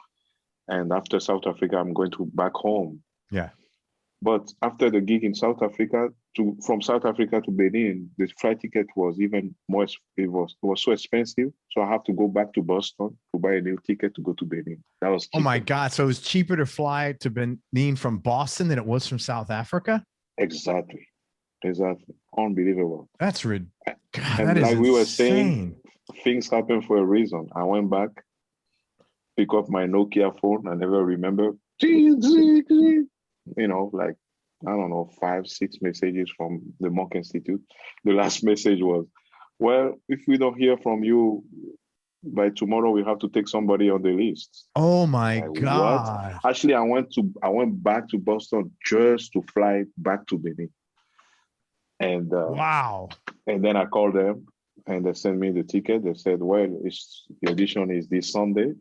And after South Africa, I'm going to back home. Yeah. But after the gig in South Africa, from South Africa to Benin, the flight ticket was even more, it was so expensive. So I have to go back to Boston to buy a new ticket to go to Benin. That was cheaper. Oh my God. So it was cheaper to fly to Benin from Boston than it was from South Africa? Exactly. Unbelievable. That's ridiculous. And that is like insane. we were saying, things happen for a reason. I went back, pick up my Nokia phone. I never remember. Like, I don't know, 5-6 messages from the Monk Institute. The last message was, well, if we don't hear from you by tomorrow, we have to take somebody on the list. Oh my God. What? Actually, I went back to Boston just to fly back to Benin. And wow. And then I called them and they sent me the ticket. They said, well, the audition is this Sunday.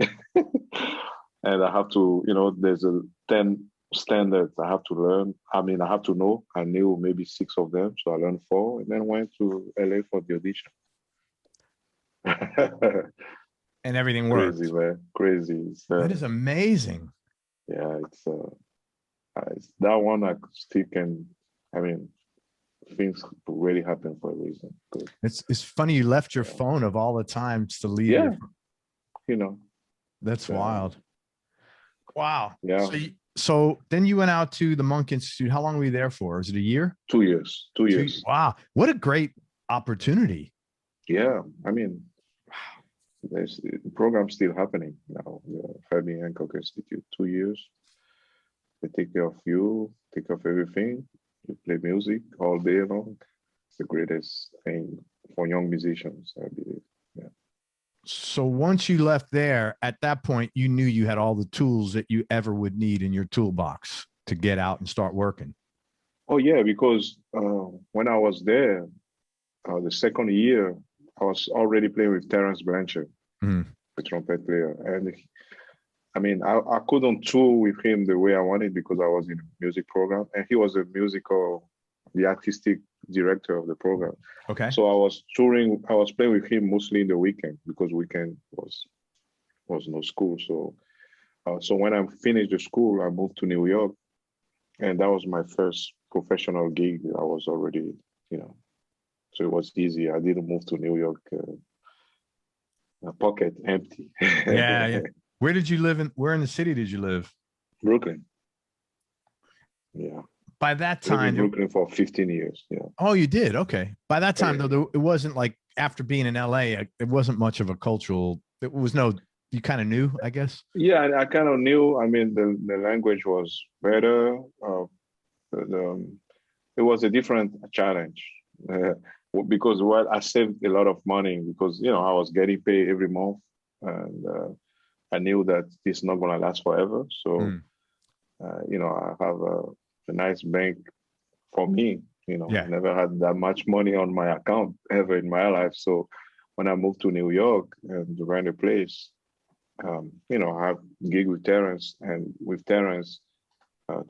And I have to, there's 10 standards I have to learn. I have to know. I knew maybe 6 of them. So I learned 4 and then went to LA for the audition. And everything worked. Crazy, man. Crazy. That is amazing. Yeah, it's that one I still can, things really happen for a reason. Good. It's funny you left your phone of all the times to leave. Yeah. That's wild. Wow. Yeah. So then you went out to the Monk Institute. How long were you there for? Was it a year? 2 years. 2 years. Wow. What a great opportunity. Yeah. There's the program still happening now. The Herbie Hancock Institute, 2 years. They take care of you, take care of everything. You play music all day long. It's the greatest thing for young musicians, I believe. Yeah. So once you left there, at that point, you knew you had all the tools that you ever would need in your toolbox to get out and start working. Oh, yeah, because when I was there, the second year, I was already playing with Terrance Blanchard, the trumpet player. And I couldn't tour with him the way I wanted because I was in a music program and he was the artistic director of the program. Okay. So I was playing with him mostly in the weekend because weekend was no school. So when I finished the school, I moved to New York and that was my first professional gig. I was already, so it was easy. I didn't move to New York, pocket empty. Yeah. Where did you live where in the city did you live? Brooklyn. Yeah. By that time, Brooklyn for 15 years. Yeah. Oh, you did? Okay. By that time, though, it wasn't like after being in LA, it wasn't much of a cultural. It was you kind of knew, I guess. Yeah, I kind of knew. The language was better. It was a different challenge because I saved a lot of money because I was getting paid every month and I knew that this is not going to last forever. So I have a nice bank for me. I never had that much money on my account ever in my life. So when I moved to New York and ran a place, I have gig with Terrance, and with Terrance,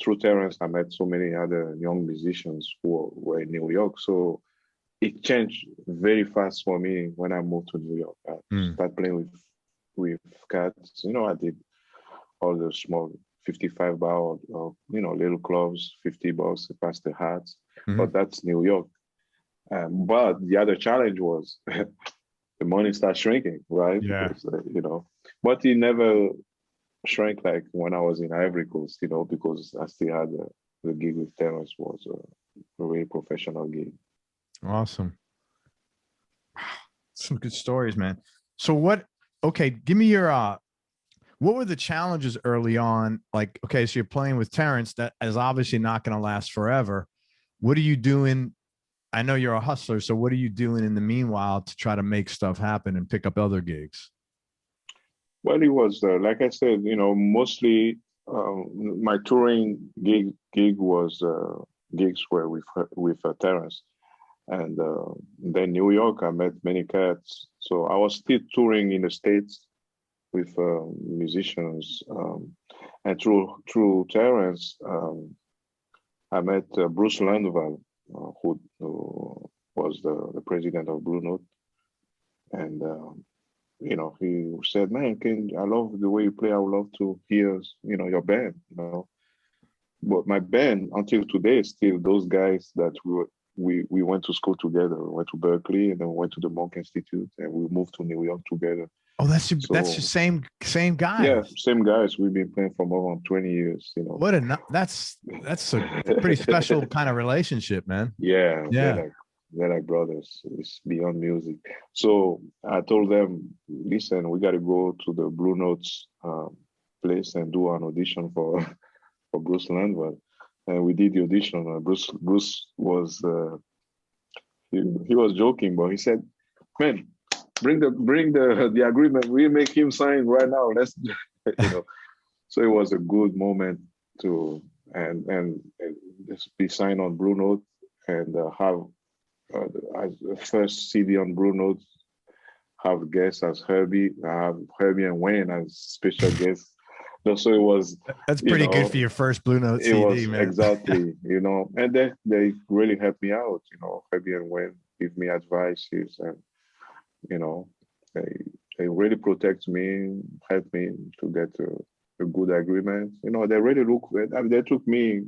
through Terrance, I met so many other young musicians who were in New York. So it changed very fast for me when I moved to New York. I started playing with cats. I did all the small 55 bar or little clubs, $50 past the hats. But that's New York. But the other challenge was the money starts shrinking, right? Yeah. Because, but it never shrank like when I was in Ivory Coast, because I still had the gig with Terrance was a really professional gig. Awesome. Some good stories, man. So give me your, what were the challenges early on? Like, okay, so you're playing with Terrance, that is obviously not going to last forever. What are you doing? I know you're a hustler. So what are you doing in the meanwhile to try to make stuff happen and pick up other gigs? Well, it was, like I said, mostly my touring gig was gigs were with Terrance. And then New York, I met many cats. So I was still touring in the States with musicians. And through Terrance, I met Bruce Landval, who was the president of Blue Note, and he said, "Man, I love the way you play. I would love to hear your band, But my band until today is still those guys that we went to school together. We went to Berkeley and then we went to the Monk Institute and we moved to New York together. Oh, that's your same guys. Yeah, same guys. We've been playing for more than 20 years. That's a pretty special kind of relationship, man. Yeah. They're like brothers. It's beyond music. So I told them, listen, we got to go to the Blue Notes place and do an audition for Bruce Landwell. And we did the audition. Bruce was he was joking, but he said, "Man, bring the agreement. We make him sign right now. Let's So it was a good moment to and just be signed on Blue Note and have the first CD on Blue Note. Have guests as Herbie. Have Herbie and Wayne as special guests. So it was. That's pretty good for your first Blue Note CD, man. Exactly, and they really helped me out. Herbie and Wayne give me advices, and they really protect me, help me to get a good agreement. They really look. They took me,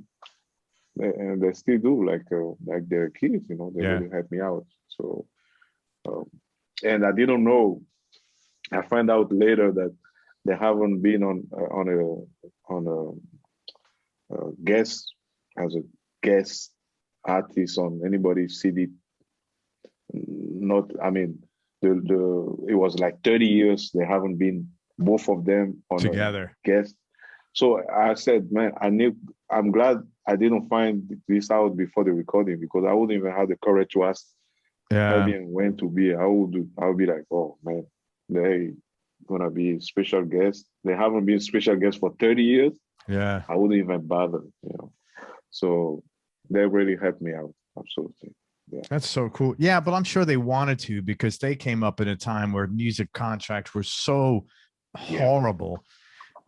and they still do, like their kids. They really helped me out. So, and I didn't know. I found out later that they haven't been on a guest as a guest artist on anybody's CD. It was like 30 years they haven't been both of them on together guest. So I said, man, I'm glad I didn't find this out before the recording, because I wouldn't even have the courage to ask Herbie and when to be. I would be like, oh man, they gonna be special guests. They haven't been special guests for 30 years. Yeah, I wouldn't even bother. So they really helped me out. Absolutely. Yeah. That's so cool. Yeah, but I'm sure they wanted to, because they came up in a time where music contracts were so horrible.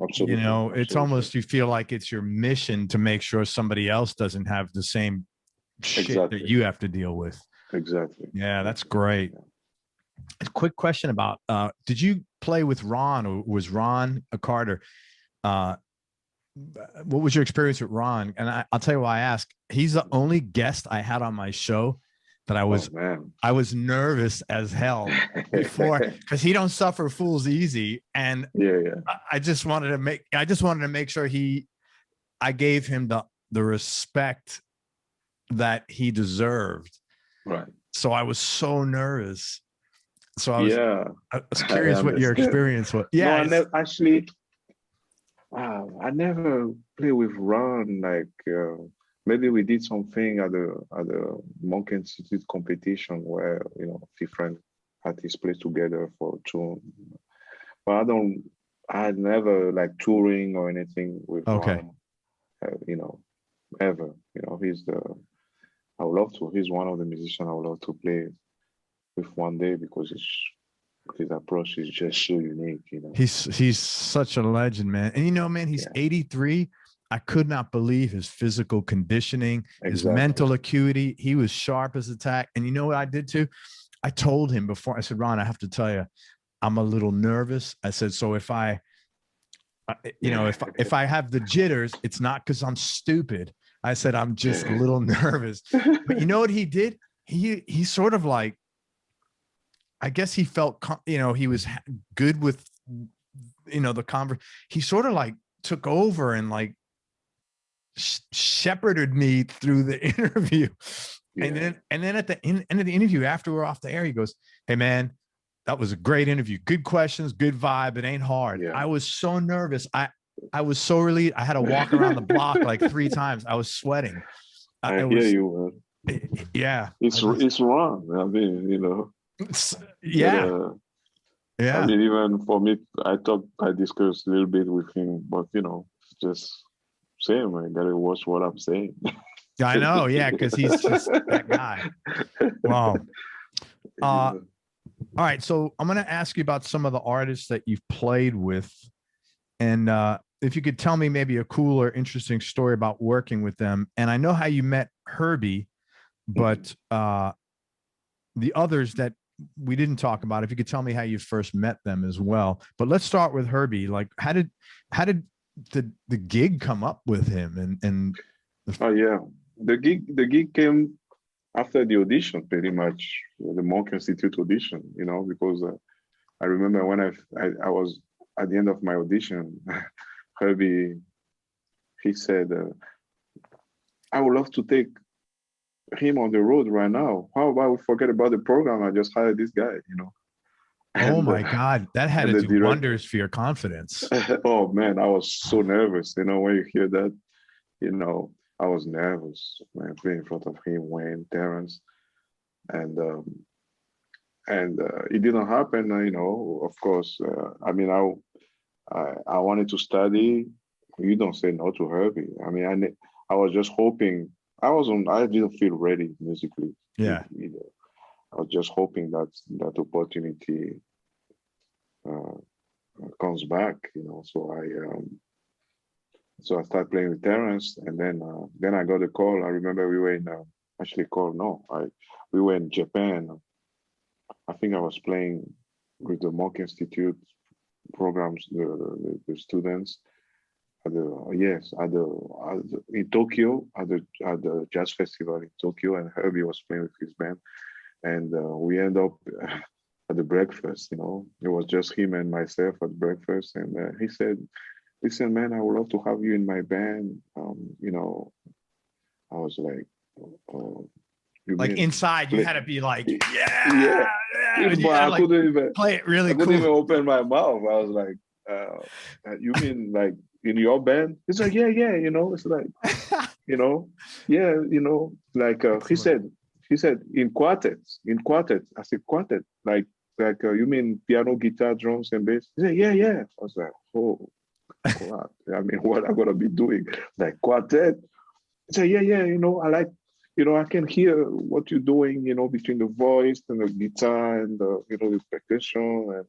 Absolutely. It's almost, you feel like it's your mission to make sure somebody else doesn't have the same shit that you have to deal with. Exactly. Yeah, that's great. A quick question about, did you play with Ron, or was Ron a Carter? What was your experience with Ron? And I'll tell you why I ask. He's the only guest I had on my show that I was nervous as hell before, because he don't suffer fools easy. And I just wanted to make sure I gave him the respect that he deserved. Right. So I was so nervous. So I was curious what your experience was. Yeah. No, I never played with Ron. Like maybe we did something at the Monk Institute competition where different artists play together for a tune. But I had never like touring or anything with Ron. Ever. I would love to. He's one of the musicians I would love to play with one day, because his approach is just so unique. He's such a legend, man. And man, he's 83. I could not believe his physical conditioning, his mental acuity. He was sharp as a tack. And you know what I did too? I told him before, I said, Ron, I have to tell you, I'm a little nervous. I said, so if I have the jitters, it's not because I'm stupid. I said, I'm just a little nervous. But you know what he did? He sort of like, I guess he felt, he was good with, the conversation. He sort of like took over and like shepherded me through the interview. Yeah. And then at the end of the interview, after we're off the air, he goes, hey man, that was a great interview. Good questions, good vibe. It ain't hard. Yeah. I was so nervous. I was so relieved. I had to walk around the block like 3 times. I was sweating. I hear you, man. Yeah. It's wrong. I mean, yeah. I mean, even for me, I discussed a little bit with him, but just same. I gotta watch what I'm saying. I know, yeah, because he's just that guy. Wow. All right, so I'm gonna ask you about some of the artists that you've played with, and if you could tell me maybe a cool or interesting story about working with them. And I know how you met Herbie, but the others that we didn't talk about, if you could tell me how you first met them as well. But let's start with Herbie. Like, how did the gig come up with him? Oh yeah, the gig came after the audition, pretty much, the Monk Institute audition. You know, because I remember when I was at the end of my audition, Herbie, he said, I would love to take him on the road right now. How about we forget about the program? I just hired this guy, you know. Oh my God, that had to do wonders for your confidence. Oh man, I was so nervous. You know, when you hear that, you know, I was nervous when I played in front of him, Wayne, Terrance, and it didn't happen. You know, of course. I mean, I wanted to study. You don't say no to Herbie. I mean, I was just hoping. I didn't feel ready musically. Yeah. Either. I was just hoping that opportunity comes back, you know. So I started playing with Terrance, and then I got a call. I remember we were in we were in Japan. I think I was playing with the Monk Institute programs, the students. In Tokyo at the jazz festival in Tokyo, and Herbie was playing with his band, and we end up at the breakfast. You know, it was just him and myself at breakfast, and he said, "Listen, man, I would love to have you in my band." You know, I was like, like inside, you had to be like, yeah. But I couldn't even play it really cool. I couldn't even open my mouth. I was like, you mean like in your band? It's like, yeah, you know, it's like, you know, yeah, you know, like he said in quartets. I said quartet, like you mean piano, guitar, drums, and bass? He said, yeah. I was like, oh, what? I mean, what am I gonna be doing? Like quartet? He said, yeah, you know, I like, you know, I can hear what you're doing, you know, between the voice and the guitar and the, you know, the percussion, and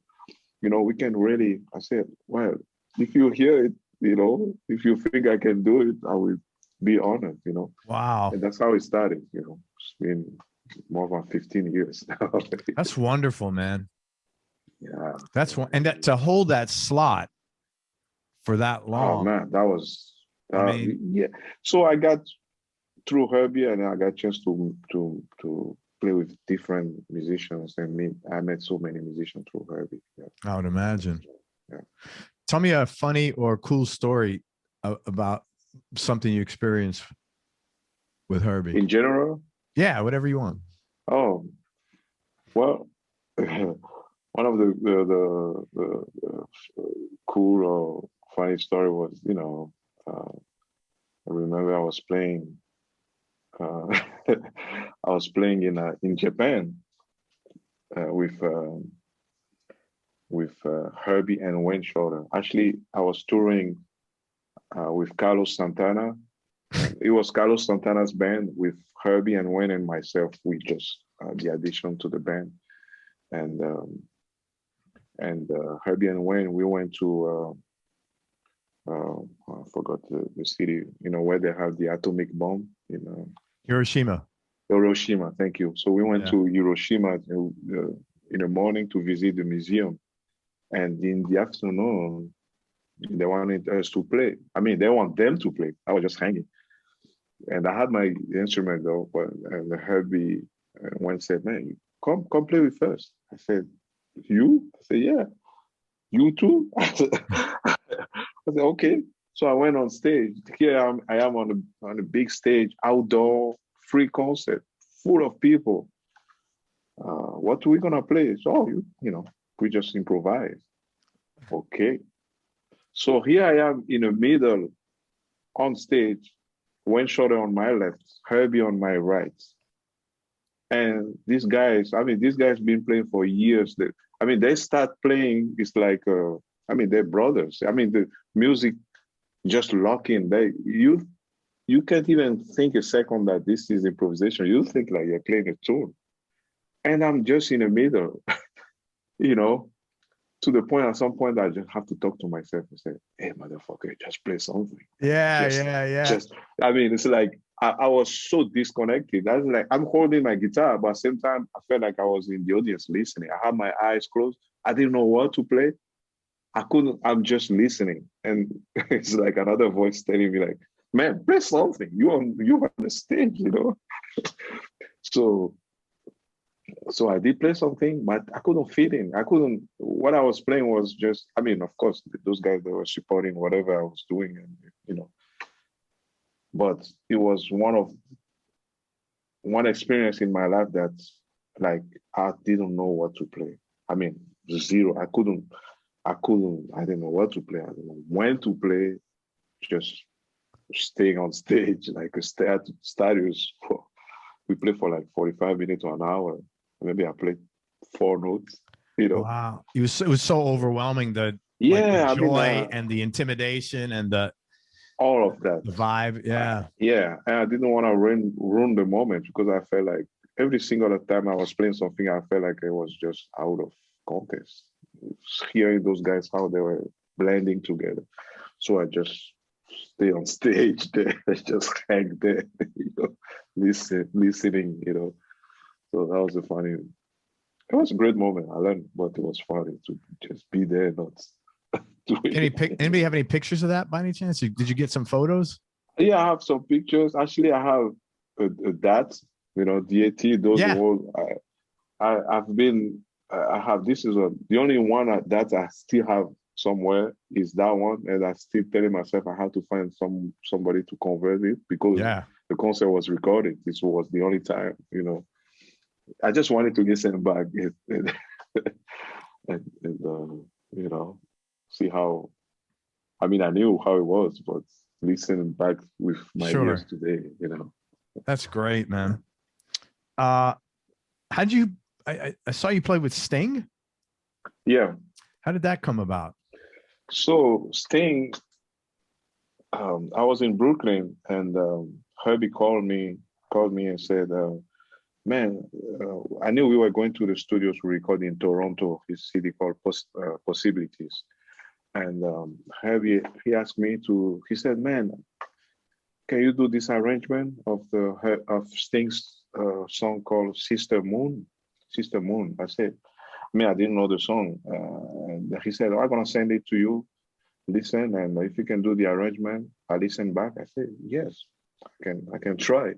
you know, we can really. I said, well, if you hear it, you know, if you think I can do it, I will be honored, you know. Wow. And that's how it started, you know. It's been more than 15 years now. That's wonderful, man. Yeah. That's one. And to hold that slot for that long. Oh man, that was I mean, yeah. So I got through Herbie, and I got a chance to play with different musicians, and I met so many musicians through Herbie. Yeah. I would imagine. Yeah. Tell me a funny or cool story about something you experienced with Herbie. In general? Yeah, whatever you want. Oh, well, one of the cool or funny story was, you know, I remember I was playing. I was playing in Japan with Herbie and Wayne Shorter. Actually, I was touring with Carlos Santana. It was Carlos Santana's band with Herbie and Wayne and myself. We just the addition to the band, and Herbie and Wayne. We went to I forgot the city. You know where they have the atomic bomb. You know, Hiroshima. Hiroshima. Thank you. So we went to Hiroshima in the morning to visit the museum, and in the afternoon they wanted us to play. I mean, they want them to play. I was just hanging. And I had my instrument though, and Herbie one said, "Man, come play with us." I said, "You?" I said, "Yeah." "You too?" I said, "Okay." So I went on stage. Here I am on a big stage, outdoor, free concert, full of people. What are we gonna play? So you know, we just improvise. Okay. So here I am in the middle, on stage. Wayne Shorter on my left, Herbie on my right. And these guys been playing for years. They start playing, it's like, they're brothers. The music just lock in. You can't even think a second that this is improvisation. You think like you're playing a tune. And I'm just in the middle, you know, to the point, at some point, I just have to talk to myself and say, "Hey, motherfucker, just play something." Yeah. It's like, I was so disconnected. I was like, I'm holding my guitar, but at the same time, I felt like I was in the audience listening. I had my eyes closed. I didn't know what to play. I couldn't, I'm just listening. And it's like another voice telling me like, man, play something. You on the stage, you know? So I did play something, but I couldn't fit in. What I was playing was just, I mean, of course, those guys that were supporting whatever I was doing, and you know, but it was one experience in my life that like I didn't know what to play. I mean, zero. I didn't know what to play. I didn't know when to play, just staying on stage, like a stadiums. We play for like 45 minutes to an hour. Maybe I played 4 notes, you know. Wow. It was so overwhelming, the joy and the intimidation and all of that. The vibe. Yeah. Yeah. And I didn't want to ruin the moment because I felt like every single time I was playing something, I felt like it was just out of context. Hearing those guys, how they were blending together. So I just stay on stage there, just hang there, you know, listening, you know. So that was it was a great moment. I learned, but it was funny to just be there, not doing Anybody have any pictures of that by any chance? Did you get some photos? Yeah, I have some pictures. Actually, I have a DAT, you know, DAT, those whole, I have, this is the only one that I still have somewhere is that one. And I still telling myself I have to find somebody to convert it because the concert was recorded. This was the only time, you know. I just wanted to listen back and you know, see how, I mean, I knew how it was, but listening back with my ears today, you know. That's great, man. How'd you, I saw you play with Sting? Yeah. How did that come about? So Sting, I was in Brooklyn and Herbie called me and said, man, I knew we were going to the studios to record in Toronto, his city called Possibilities. And Herbie, he asked me he said, man, can you do this arrangement of Sting's song called Sister Moon? Sister Moon. I said, I didn't know the song. And he said, I'm going to send it to you. Listen, and if you can do the arrangement, I listened back. I said, yes, I can try.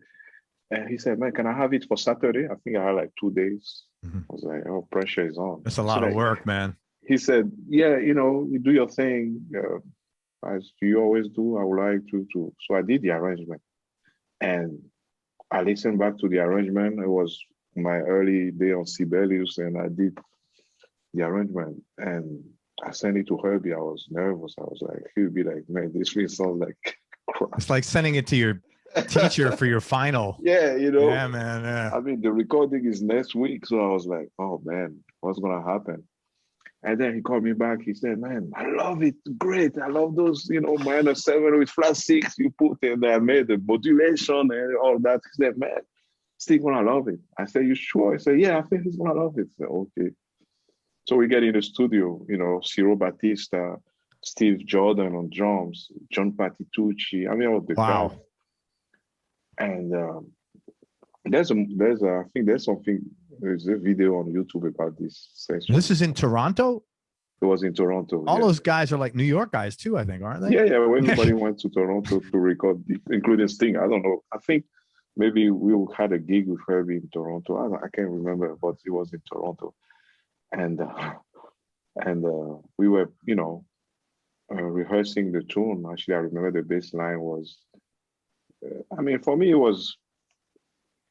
And he said, man, can I have it for Saturday? I think I had like 2 days. I was like, oh, pressure is on. That's a lot of work, man. He said, yeah, you know, you do your thing as you always do. I would like to. So I did the arrangement. And I listened back to the arrangement. It was my early day on Sibelius, and I did the arrangement. And I sent it to Herbie. I was nervous. I was like, he'd be like, man, this really sounds like crap. It's like sending it to your teacher for your final. Yeah, you know. Yeah, man. Yeah. I mean, the recording is next week. So I was like, oh, man, what's going to happen? And then he called me back. He said, man, I love it. Great. I love those, you know, minor 7 with flat 6 you put in there. I made the modulation and all that. He said, man, Steve going to love it. I said, you sure? He said, yeah, I think he's going to love it. I said, okay. So we get in the studio, you know, Ciro Batista, Steve Jordan on drums, John Patitucci. I mean, all the guys. And I think there's a video on YouTube about this session. This is in Toronto? It was in Toronto. All those guys are like New York guys too, I think, aren't they? Yeah. Everybody went to Toronto to record, including Sting. I don't know. I think maybe we had a gig with Herbie in Toronto. I can't remember, but it was in Toronto. And we were, you know, rehearsing the tune. Actually, I remember the bass line was, I mean, for me, it was,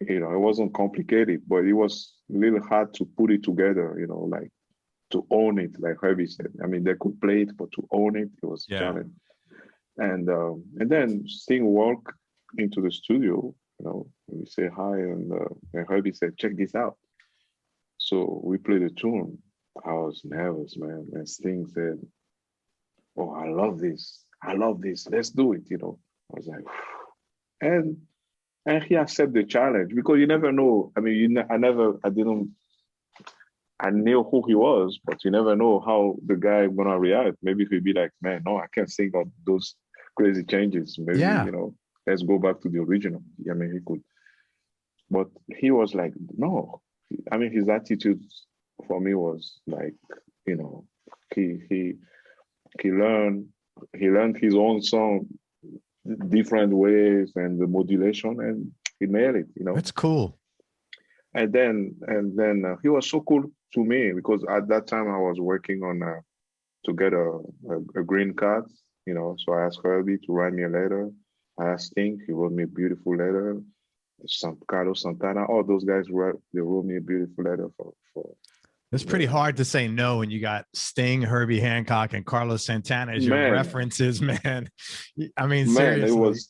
you know, it wasn't complicated, but it was a little hard to put it together, you know, like to own it, like Herbie said. I mean, they could play it, but to own it, it was a challenge. And then Sting walked into the studio, you know, we say hi, and Herbie said, check this out. So we played the tune. I was nervous, man. And Sting said, oh, I love this. Let's do it, you know. I was like, and he accepted the challenge because you never know. I mean, I knew who he was, but you never know how the guy gonna react. Maybe he'll be like, man, no, I can't sing on those crazy changes. Maybe, you know, let's go back to the original. I mean, he could, but he was like, no. I mean, his attitude for me was like, you know, he he he learned his own song different ways and the modulation, and he nailed it. You know, That's cool. And then he was so cool to me because at that time I was working on to get a green card. You know, so I asked Herbie to write me a letter. I asked Sting, he wrote me a beautiful letter. Carlos Santana, all those guys wrote me a beautiful letter for. It's pretty hard to say no when you got Sting, Herbie Hancock, and Carlos Santana as your references, man. I mean, seriously.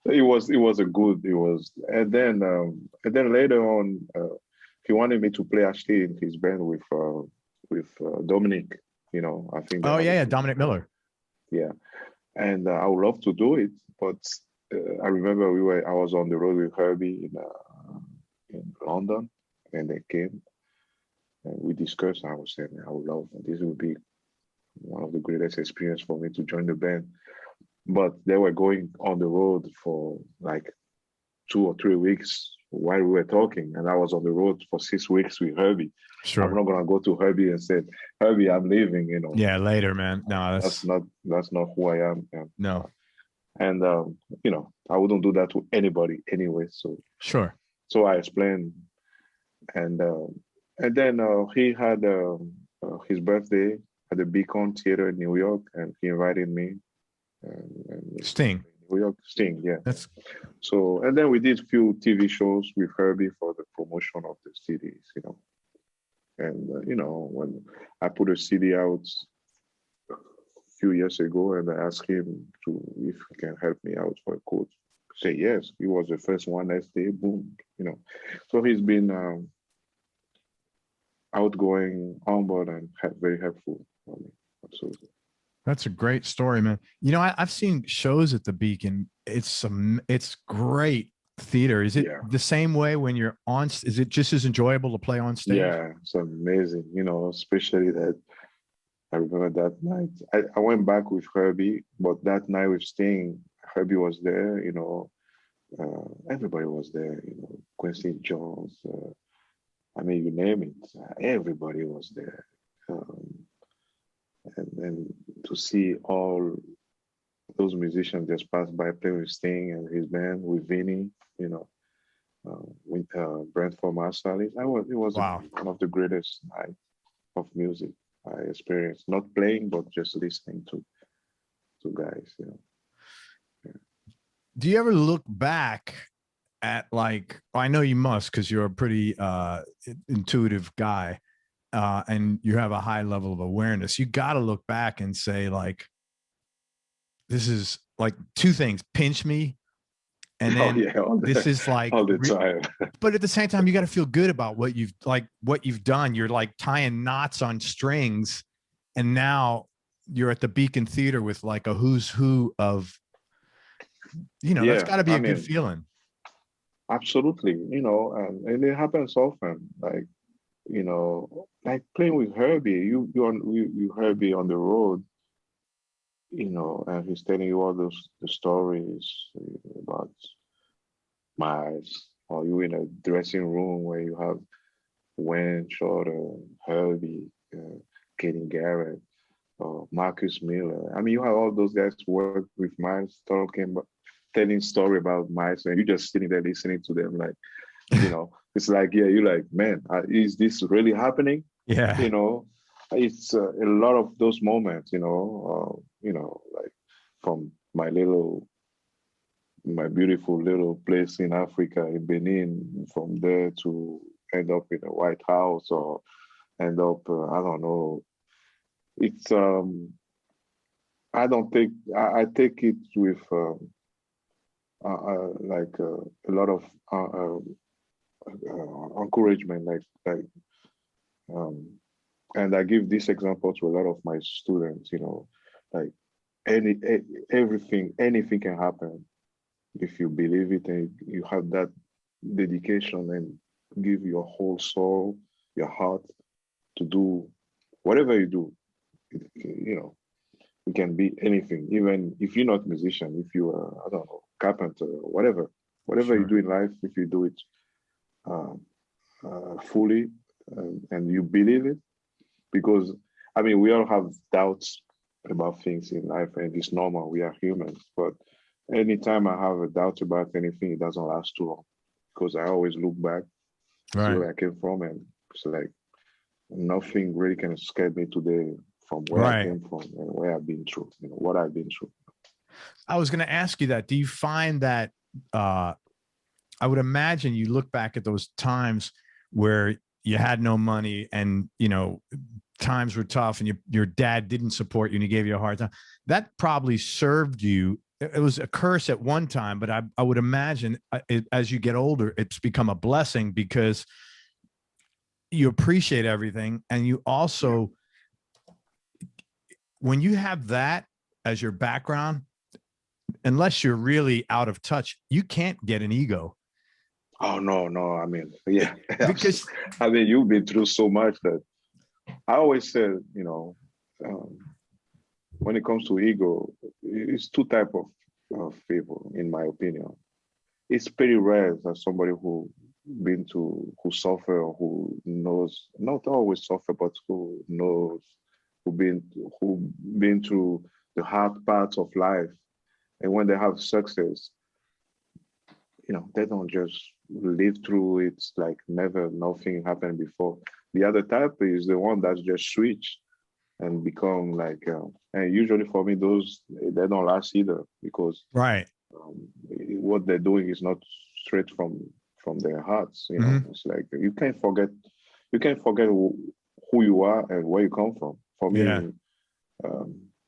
It was a good. It was, and then later on, he wanted me to play actually in his band with Dominic. You know, I think. Oh yeah, Dominic Miller. Yeah, and I would love to do it, but I remember I was on the road with Herbie in London, and they came. And we discussed. I was saying, I would love this would be one of the greatest experience for me to join the band. But they were going on the road for like 2 or 3 weeks while we were talking, and I was on the road for 6 weeks with Herbie. Sure. I'm not gonna go to Herbie and say, Herbie, I'm leaving. You know. Yeah, later, man. No, that's not who I am. No. And you know, I wouldn't do that to anybody anyway. So sure. So I explained, and then he had his birthday at the Beacon Theater in New York, and he invited me. And Sting. New York, Sting, yeah. That's so. And then we did a few TV shows with Herbie for the promotion of the CDs, you know. And you know, when I put a CD out a few years ago, and I asked him if he can help me out for a quote, say yes. He was the first one. Next day, boom, you know. So he's been outgoing, humble, and very helpful for me. Absolutely. That's a great story, man. You know, I've seen shows at the Beacon. It's great theater. Is it the same way when you're on? Is it just as enjoyable to play on stage? Yeah, it's amazing. You know, especially that I remember that night. I went back with Herbie, but that night with Sting, Herbie was there. You know, everybody was there. You know, Quincy Jones. I mean, you name it. Everybody was there. And to see all those musicians just pass by playing with Sting and his band with Vinny, you know, with Brentford Marsalis, it was one of the greatest nights of music I experienced. Not playing, but just listening to guys, you know. Yeah. Do you ever look back at I know you must because you're a pretty intuitive guy. And you have a high level of awareness, you got to look back and say, like, this is like two things: pinch me, and then this is like all the time. But at the same time, you got to feel good about what you've done. You're like tying knots on strings, and now you're at the Beacon Theater with like a who's who of, you know, that's got to be a good feeling. Absolutely, you know, and it happens often, like. You know, like playing with Herbie, you Herbie on the road, you know, and he's telling you all the stories about Miles, or you in a dressing room where you have Wayne Shorter, Herbie, Kaden Garrett, Marcus Miller. I mean, you have all those guys who work with Miles, telling story about Miles, and you're just sitting there listening to them, like, you know. It's like, yeah, you're like, man, is this really happening? Yeah. You know, it's a lot of those moments, you know, like from my beautiful little place in Africa, in Benin, from there to end up in a White House or end up, I don't know. It's, I don't think, I take it with like a lot of, encouragement, and I give this example to a lot of my students, you know, like anything can happen if you believe it and you have that dedication and give your whole soul, your heart to do whatever you do. You know, it can be anything, even if you're not a musician, if you are, I don't know, carpenter, whatever Sure. you do in life, if you do it fully and you believe it, because I mean, we all have doubts about things in life, and it's normal. We are humans, but anytime I have a doubt about anything, it doesn't last too long, because I always look back, see Right. where I came from, and it's like nothing really can scare me today from where I Right. came from and where I've been through, what I've been through. I was going to ask you that. Do you find that I would imagine you look back at those times where you had no money and, times were tough and your dad didn't support you and he gave you a hard time. That probably served you. It was a curse at one time, but I would imagine as you get older, it's become a blessing because you appreciate everything. And you also, when you have that as your background, unless you're really out of touch, you can't get an ego. Oh, no. I mean, yeah. Because I mean, you've been through so much that I always said, when it comes to ego, it's two types of people, in my opinion. It's pretty rare that somebody who suffer, or who knows, not always suffer, but who knows, who been through the hard parts of life, and when they have success, they don't just live through it like nothing happened before. The other type is the one that's just switch and become like, and usually for me, they don't last either, because right. What they're doing is not straight from their hearts. It's like you can't forget who you are and where you come from. For me,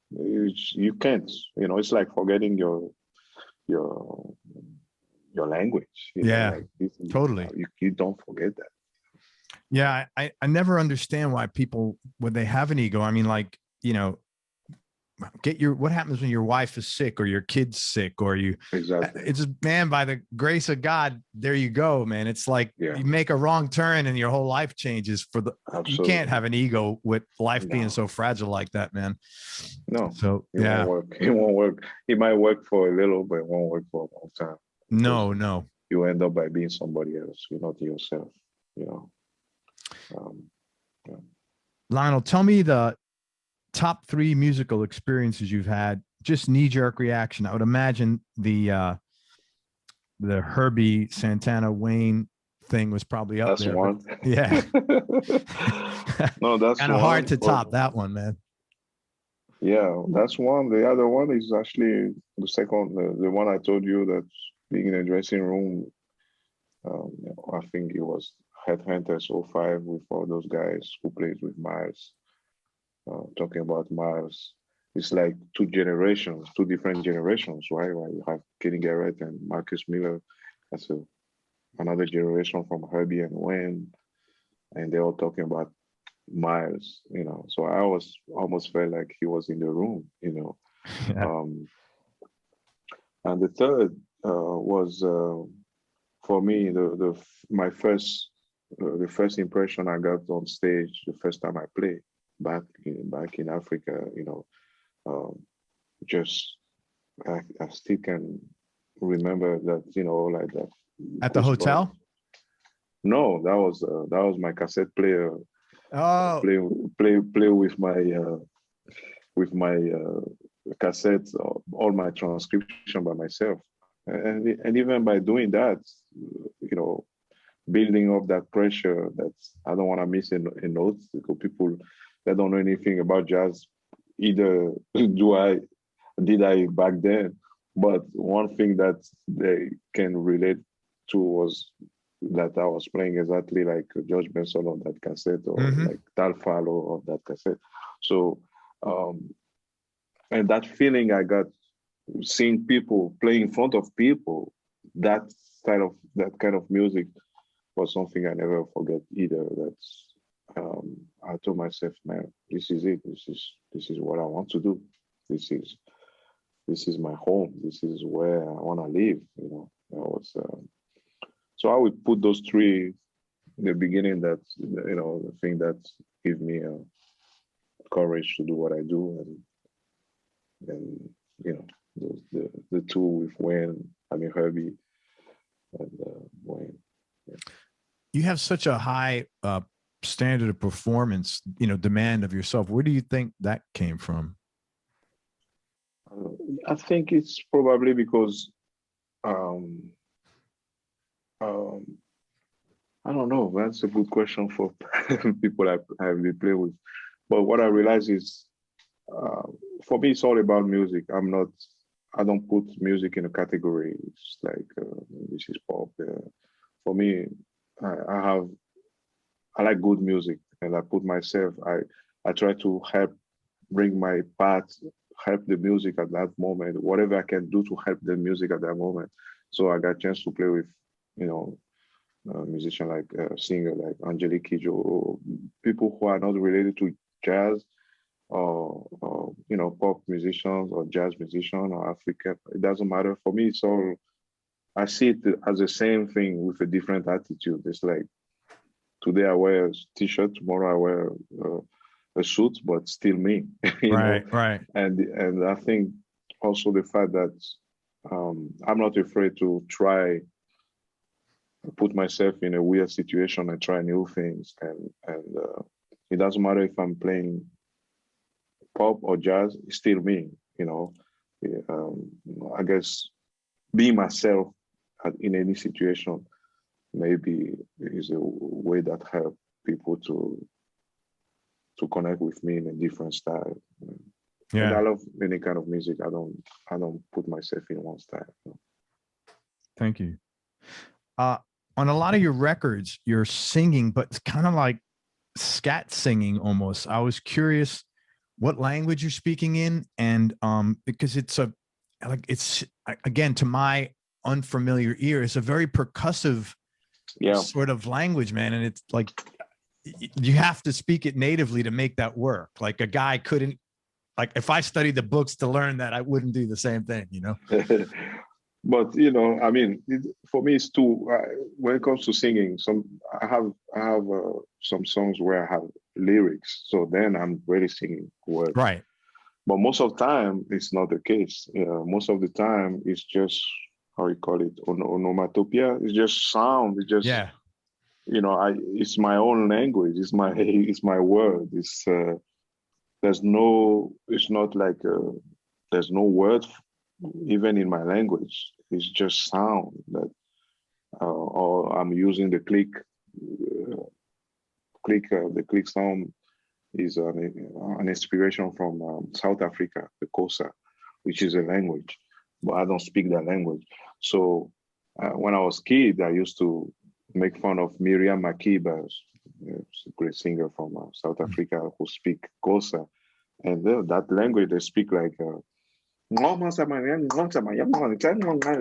you can't. It's like forgetting your language. Like this, totally. You don't forget that. Yeah, I never understand why people, when they have an ego, I mean, like, what happens when your wife is sick or your kid's sick or you, exactly. It's just, man, by the grace of God, there you go, man. It's like you make a wrong turn and your whole life changes Absolutely. You can't have an ego with life being so fragile like that, man. No. So it won't work. It won't work. It might work for a little, but it won't work for a long time. No. You end up by being somebody else. You're not yourself, Lionel, tell me the top 3 musical experiences you've had. Just knee-jerk reaction. I would imagine the Herbie Santana Wayne thing was probably up that's there. One. Yeah. No, that's kind of hard to top that one, man. Yeah, that's one. The other one is actually the second, the one I told you, that being in a dressing room. I think it was Headhunters 05 with all those guys who plays with Miles. Talking about Miles, it's like two different generations, right? Where you have Kenny Garrett and Marcus Miller. That's another generation from Herbie and Wayne, and they're all talking about Miles, So I almost felt like he was in the room, Yeah. And the third was for me the first impression I got on stage the first time I played back in Africa. Just I still can remember that, like that. At the hotel? No, that was my cassette player. Oh, play with my cassettes, all my transcription by myself, and even by doing that, building up that pressure that I don't want to miss a note, because people that don't know anything about jazz, either did I back then, but one thing that they can relate to was that I was playing exactly like George Benson on that cassette, or like Tal Farlow on that cassette. So, and that feeling I got seeing people play in front of people, that kind of music was something I never forget either. That's I told myself, man, this is it. This is what I want to do. This is my home. This is where I want to live. So I would put those three in the beginning. That the thing that give me courage to do what I do, and the two with Wayne Herbie and Wayne. Yeah. You have such a high standard of performance, demand of yourself. Where do you think that came from? I think it's probably because I don't know. That's a good question for people I've been playing with. But what I realize is, for me, it's all about music. I don't put music in a category. It's like this is pop. For me, I like good music, and I try to bring my part, help the music at that moment, whatever I can do to help the music at that moment. So I got a chance to play with, musician like singer like Angelique Kidjo, or people who are not related to jazz, or pop musicians or jazz musician or African. It doesn't matter for me. It's all, I see it as the same thing with a different attitude. It's like today I wear a t-shirt, tomorrow I wear a suit, but still me. Right. And I think also the fact that I'm not afraid to try put myself in a weird situation and try new things, and it doesn't matter if I'm playing pop or jazz, it's still me. I guess being myself in any situation maybe is a way that help people to connect with me in a different style. Yeah. And I love any kind of music. I don't put myself in one style. Thank you. On a lot of your records, you're singing, but it's kind of like scat singing almost. I was curious what language you're speaking in, and because it's again, to my unfamiliar ear, it's a very percussive sort of language, man. And it's like you have to speak it natively to make that work. Like a guy couldn't, like if I studied the books to learn that, I wouldn't do the same thing, But for me, it's too. When it comes to singing, I have some songs where I have lyrics, so then I'm really singing words. Right. But most of the time, it's not the case. Most of the time, it's just how you call it, onomatopoeia. It's just sound. It's just it's my own language. It's my word. It's there's no. It's not like there's no word even in my language. It's just sound that, or I'm using the click. The click sound is an inspiration from South Africa, the Xhosa, which is a language, but I don't speak that language. So when I was a kid, I used to make fun of Miriam Makeba, a great singer from South Africa who speak Xhosa, and that language they speak like. They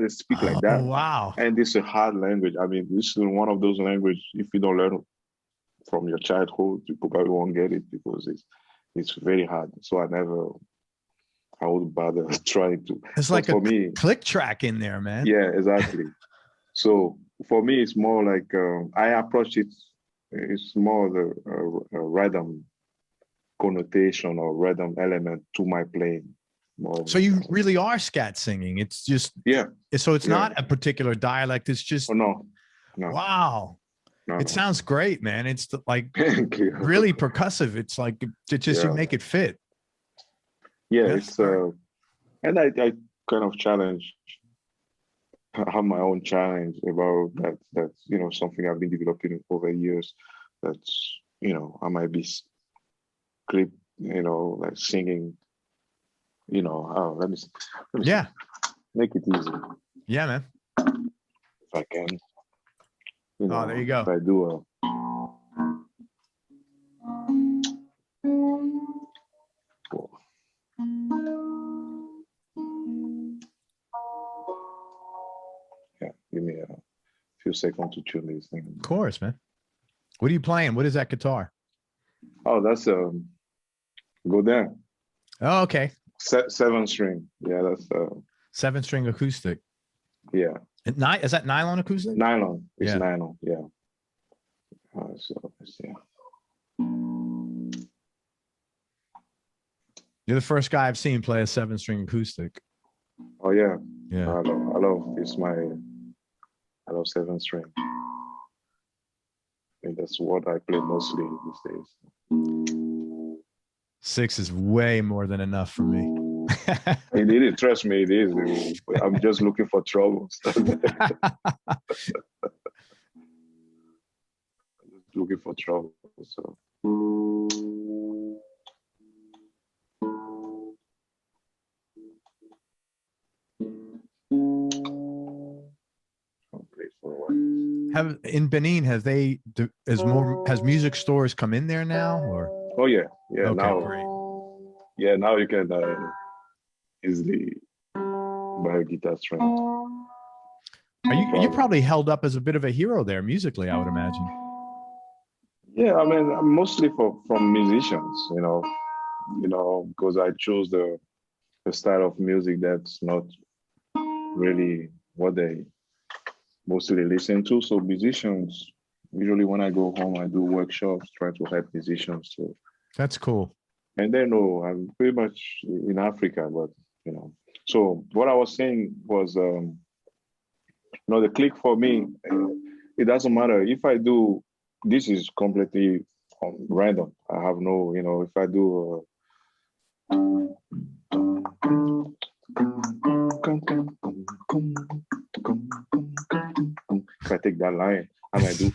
speak like that. Oh, wow. And it's a hard language. I mean, this is one of those languages, if you don't learn from your childhood, you probably won't get it because it's very hard. So I wouldn't bother trying to. It's like for me, click track in there, man. Yeah, exactly. So for me, it's more like I approach it, it's more the rhythm connotation or rhythm element to my playing. So you really are scat singing. It's just So it's not a particular dialect. It's just no. Wow. No. It sounds great, man. It's like really percussive. It's like you make it fit. Yeah, it's and I kind of challenge. I have my own challenge about that. That's something I've been developing over years. That's I might be like singing. Let me make it easy. Yeah, man. If I can. There you go. If I do give me a few seconds to tune this thing. Of course, man. What are you playing? What is that guitar? Oh, that's Godin. Oh, okay. 7 string. Yeah, that's 7-string acoustic. Yeah. Is that nylon acoustic? Nylon. It's nylon. Yeah. So yeah. You're the first guy I've seen play a 7-string acoustic. Oh yeah. Yeah. I love this. I love 7 string. And that's what I play mostly these days. 6 is way more than enough for me. It is, trust me, it is. I'm just looking for troubles. Looking for trouble. So. Have in Benin, has music stores come in there now, or? Oh yeah, Okay, now, great. Yeah, now you can easily buy a guitar string. You probably held up as a bit of a hero there musically, I would imagine. Yeah, I mean, mostly from musicians, because I chose the style of music that's not really what they mostly listen to. So musicians, usually when I go home, I do workshops, try to help musicians. So that's cool. And they know I'm pretty much in Africa, but So what I was saying was, the click for me, it doesn't matter if I do. This is completely random. I have no, if I do. If I take that line, I might do.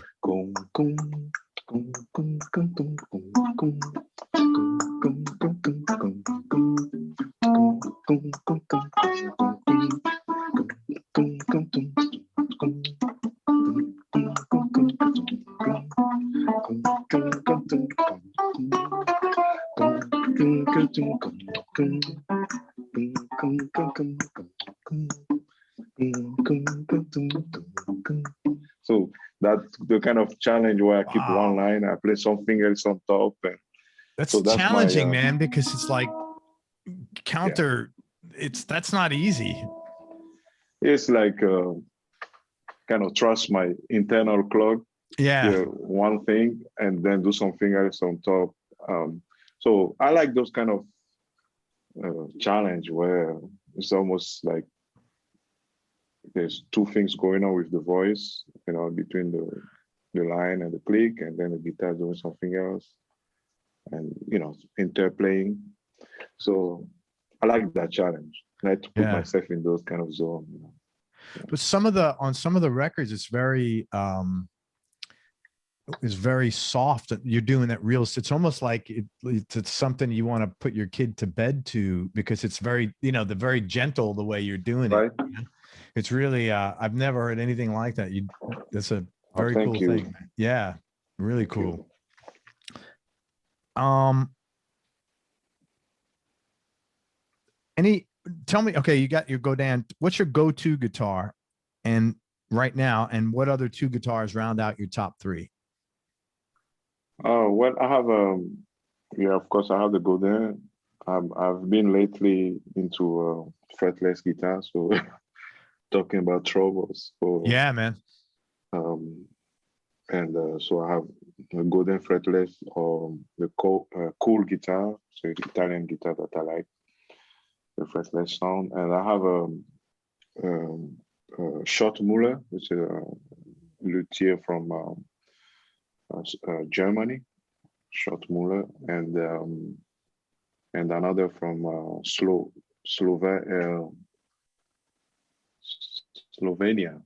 So that's the kind of challenge where I keep one line, I play something else on top. And that's challenging, man, because it's like counter. Yeah. That's not easy. It's like kind of trust my internal clock. Yeah. Hear one thing and then do something else on top. So I like those kind of challenge where it's almost like there's two things going on with the voice, between the line and the click, and then the guitar doing something else, and interplaying. So I like that challenge. I like to put myself in those kind of zones. But on some of the records, it's very soft. You're doing that real. It's almost like it's something you want to put your kid to bed to, because it's very, the very gentle the way you're doing it. It's really, I've never heard anything like that. That's a very cool thing. Yeah, really cool. Tell me, okay, you got your Godin. What's your go-to guitar, and right now, and what other 2 guitars round out your top 3? Well, I have of course I have the Godin. I've been lately into fretless guitar, so talking about troubles. So, yeah, man. And so I have a Godin fretless, or the cool guitar, so the Italian guitar that I like, the fretless sound, and I have a Schott Muller, which is a luthier from Germany, Schott Muller, and another from Slovenia,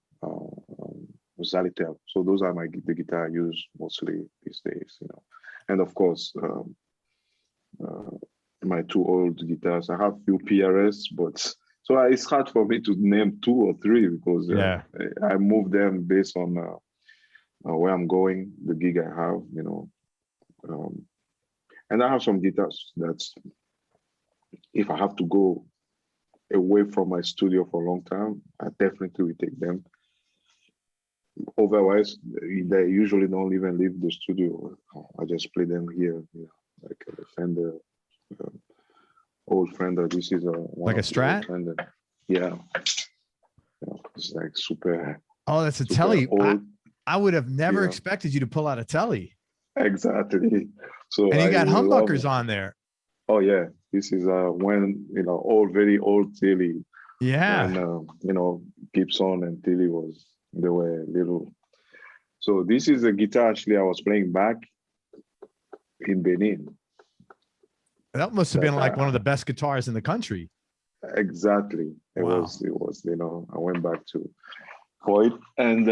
Versatility. So those are the guitar I use mostly these days, And of course, my 2 old guitars. I have few PRS, but so it's hard for me to name 2 or 3 because I move them based on where I'm going, the gig I have, and I have some guitars that's, if I have to go away from my studio for a long time, I definitely will take them. Otherwise, they usually don't even leave the studio. I just play them here, like a Fender, old Fender. This is like a Strat. Yeah, it's like super. Oh, that's a Telly. I would have never expected you to pull out a Telly. Exactly. So and you got humbuckers on there. Oh yeah, this is when old, very old Telly. Yeah. when Gibson and Tilly they were little. So this is a guitar actually I was playing back in Benin. That must have been like one of the best guitars in the country. Exactly. It Wow. was, I went back for it. And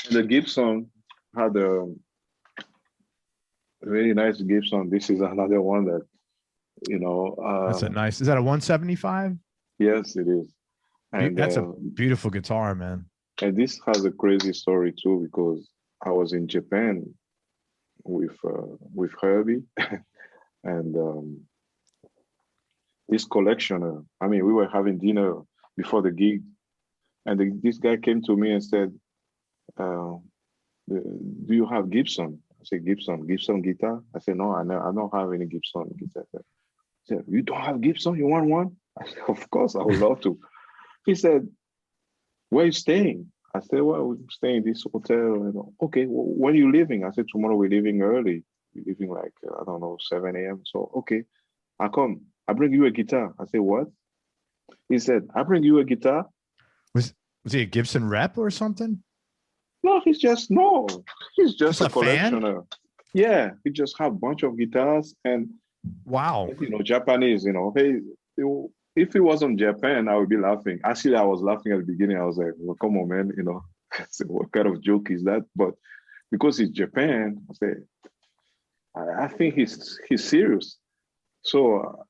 the Gibson had a very nice Gibson. This is another one that, That's a nice, is that a 175? Yes, it is. And That's a beautiful guitar, man. And this has a crazy story too, because I was in Japan with Herbie and this collectioner. I mean, we were having dinner before the gig, and this guy came to me and said, "Do you have Gibson?" I said, Gibson guitar?" I said, "No, I don't have any Gibson guitar." He said, "You don't have Gibson? You want one?" I said, "Of course, I would love to." He said, "Where are you staying?" I said, "Well, we're staying in this hotel." And, "Okay, when are you leaving?" I said, "Tomorrow we're leaving early. We're leaving like, I don't know, 7 a.m. So, okay, I come. I bring you a guitar." I said, "What?" He said, "I bring you a guitar." Was he a Gibson rep or something? No, he's just a collectioner. Fan? Yeah, he just have a bunch of guitars and wow, Japanese. Hey, if it wasn't Japan, I would be laughing. Actually, I was laughing at the beginning. I was like, "Well, come on, man!" I said, "What kind of joke is that?" But because it's Japan, I say, I think he's serious. So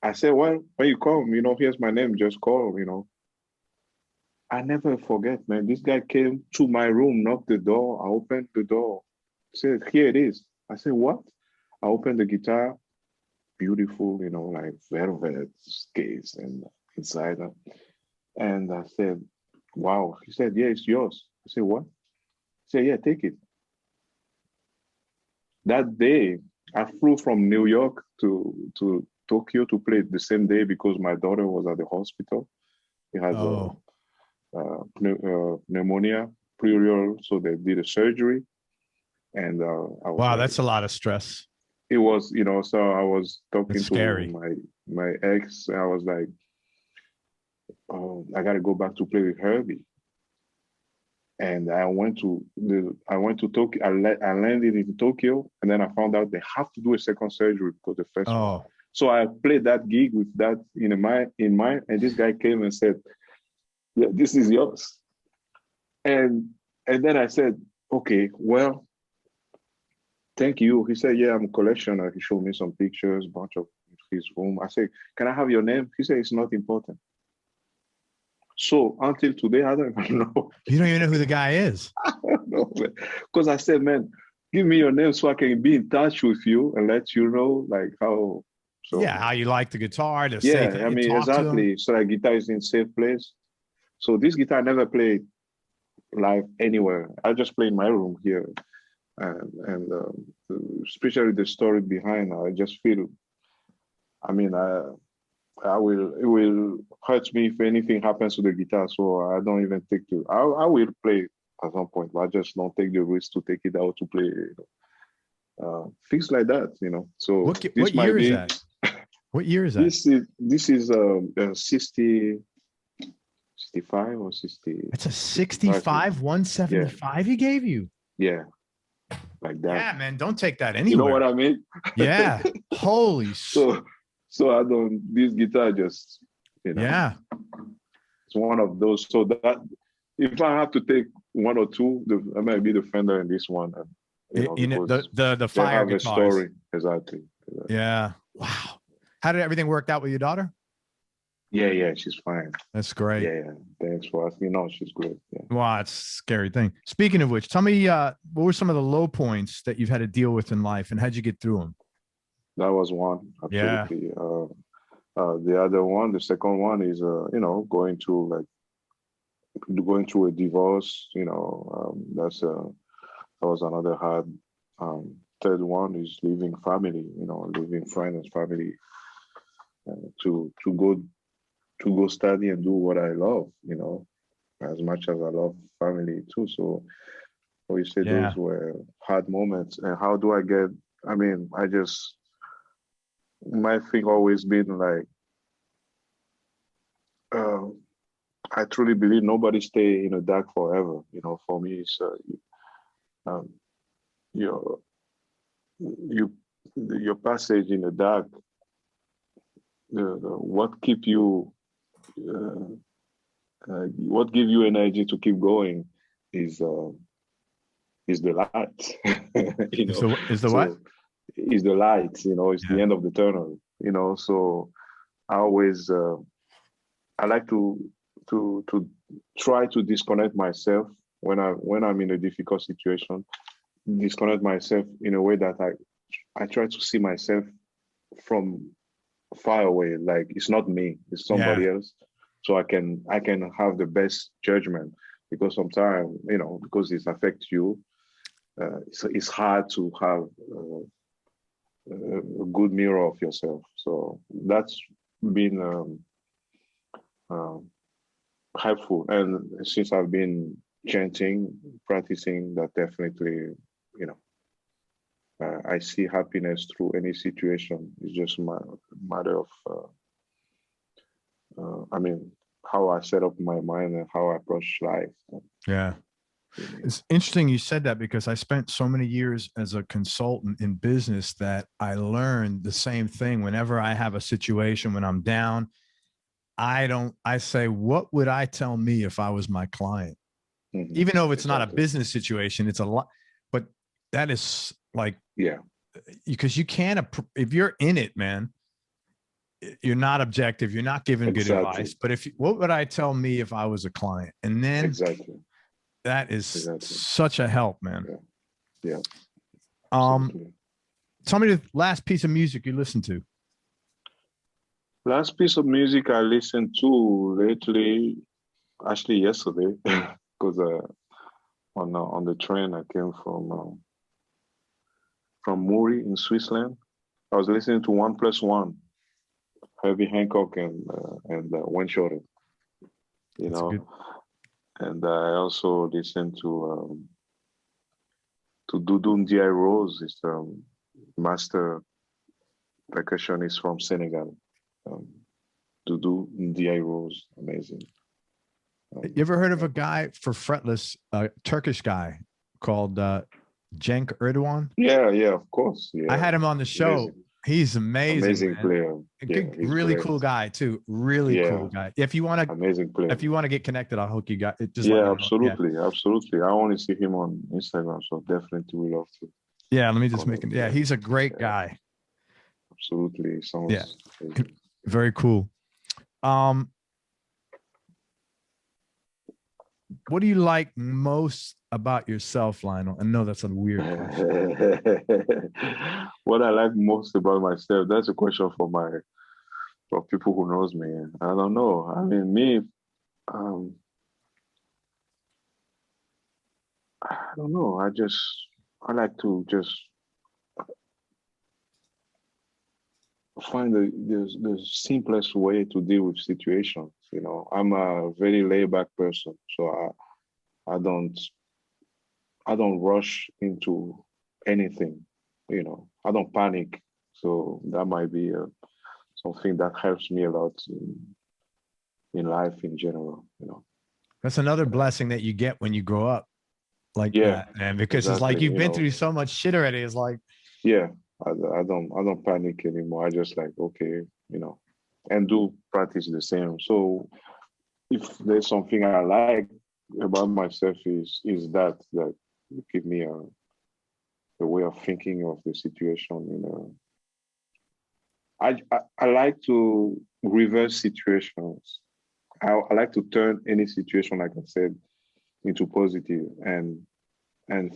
I said, "Well, when you come, here's my name. Just call." I never forget, man. This guy came to my room, knocked the door. I opened the door, said, "Here it is." I said, "What?" I opened the guitar, beautiful, like velvet case and inside. And I said, "Wow." He said, "Yeah, it's yours." I said, "What?" He said, "Yeah, take it." That day, I flew from New York to Tokyo to play the same day because my daughter was at the hospital. He had pneumonia, pleural, so they did a surgery. And I was wow, that's a lot of stress. It was, so I was talking to my ex. I was like, "Oh, I got to go back to play with Herbie." And I went to Tokyo. I landed in Tokyo, and then I found out they have to do a second surgery because the first one. So I played that gig with that in mind, and this guy came and said, "Yeah, this is yours." And then I said, "Okay, well, thank you." He said, "Yeah, I'm a collectioner." He showed me some pictures, bunch of his room. I said, "Can I have your name?" He said, "It's not important." So until today, I don't even know. You don't even know who the guy is. I don't know, because I said, "Man, give me your name so I can be in touch with you and let you know like how." So yeah, how you like the guitar. Yeah, I mean, exactly. So that guitar is in safe place. So this guitar I never played live anywhere. I just play in my room here, and especially the story behind. I just feel. I mean, it will hurt me if anything happens to the guitar. So I don't even take to. I will play at some point, but I just don't take the risk to take it out to play. Things like that, So what year is that? What year is that? This is 65 or 60. It's a 65 175 he gave you. Yeah. Like that. Yeah, man. Don't take that anywhere. You know what I mean? Yeah. Holy So I don't, this guitar just, Yeah. It's one of those. So that if I have to take one or two, I might be the Fender in this one. The fire guitars. A story. Exactly. Yeah. Wow. How did everything work out with your daughter? Yeah, she's fine. That's great. Yeah. Thanks for asking. No, she's great. Yeah. Wow, it's a scary thing. Speaking of which, tell me what were some of the low points that you've had to deal with in life, and how'd you get through them? That was one. Absolutely. Yeah. The other one, the second one is going through a divorce. That was another hard. Third one is leaving family. Leaving friends and family to go study and do what I love. As much as I love family too. So you said those were hard moments. And how do I get? I mean, my thing always been like, I truly believe nobody stay in the dark forever. For me, it's um, your you your passage in the dark. What keep you? What give you energy to keep going is the light. Is the what? Is the light. It's the end of the tunnel. So I always I like to try to disconnect myself when I'm in a difficult situation. Disconnect myself in a way that I try to see myself from far away, like it's not me, it's somebody else. So I can have the best judgment, because sometimes because it affects you, it's hard to have a good mirror of yourself. So that's been helpful, and since I've been chanting, practicing, that definitely I see happiness through any situation. It's just a matter of how I set up my mind and how I approach life. Yeah. It's interesting you said that, because I spent so many years as a consultant in business that I learned the same thing. Whenever I have a situation, when I'm down, I say, what would I tell me if I was my client? Mm-hmm. Even though it's not a business situation, it's a lot, but that is like, because you can't, if you're in it, man, you're not objective. You're not giving good advice, but what would I tell me if I was a client? And then that is such a help, man. Yeah. Tell me the last piece of music you listened to. Last piece of music I listened to lately, actually yesterday, because on the train I came from Muri in Switzerland. I was listening to 1+1, Herbie Hancock and Blanchard. And I also listened to Doudou Ndiaye Rose. It's master percussionist from Senegal. Doudou Ndiaye Rose, amazing. You ever heard of a guy for fretless, Turkish guy called Cenk Erdogan? Yeah, of course. Yeah. I had him on the show. Amazing. He's amazing. Amazing player. Really cool guy too. Really cool guy. If you want to get connected, I'll hook you guys. Absolutely. I want to see him on Instagram, so definitely we love to. Yeah, let me just make it. Yeah, he's a great guy. Absolutely. Sounds very cool. What do you like most about yourself, Lionel? I know that's a weird question. What I like most about myself, that's a question for people who knows me. I don't know. I mean, me, I don't know. I like to just find the simplest way to deal with situations. I'm a very laid back person, so I don't rush into anything. I don't panic. So that might be something that helps me a lot in life in general. That's another blessing that you get when you grow up like that, man, because it's like you've been through so much shit already. It's like, I don't panic anymore. I just like, okay, and do practice the same. So if there's something I like about myself is that give me a way of thinking of the situation. I like to reverse situations. I like to turn any situation, like I said, into positive and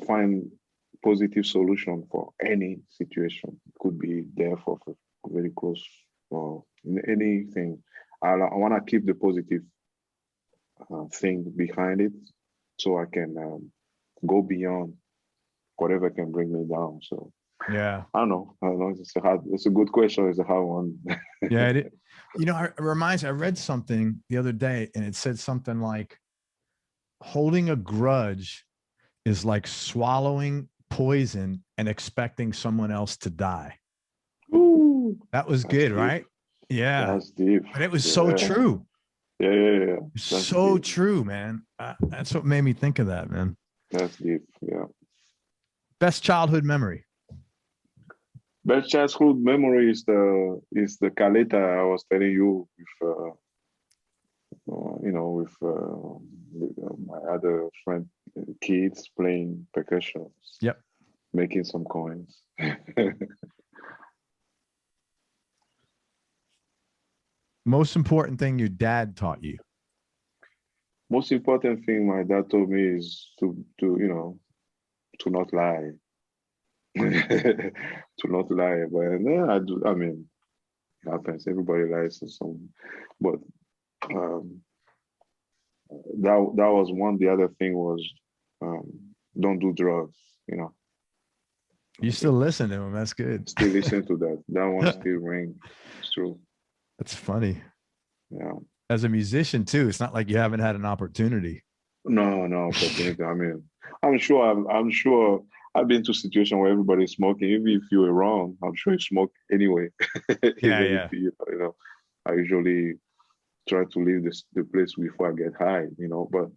find positive solution for any situation. It could be death of a very close or anything. I want to keep the positive thing behind it, so I can go beyond whatever can bring me down. So I don't know. It's a good question. It's a hard one. It reminds me, I read something the other day and it said something like, holding a grudge is like swallowing poison and expecting someone else to die. Ooh, that was good, deep. Right? Yeah. That's deep. But it was so true. Yeah. That's so deep. True, man. That's what made me think of that, man. That's deep. Yeah. Best childhood memory. Best childhood memory is the caleta I was telling you with with my other friend, kids playing percussion. Yep. Making some coins. Most important thing your dad taught you. Most important thing my dad told me is to not lie. To not lie. But yeah, I do. I mean, it happens. Everybody lies to some. But that was one. The other thing was don't do drugs. You still listen to him. That's good. Still listen to that. That one still ring. It's true. That's funny. Yeah. As a musician too, it's not like you haven't had an opportunity. No opportunity. I mean, I'm sure I've been to a situation where everybody's smoking. Even if you were wrong, I'm sure you smoke anyway. Yeah. I usually try to leave the place before I get high, but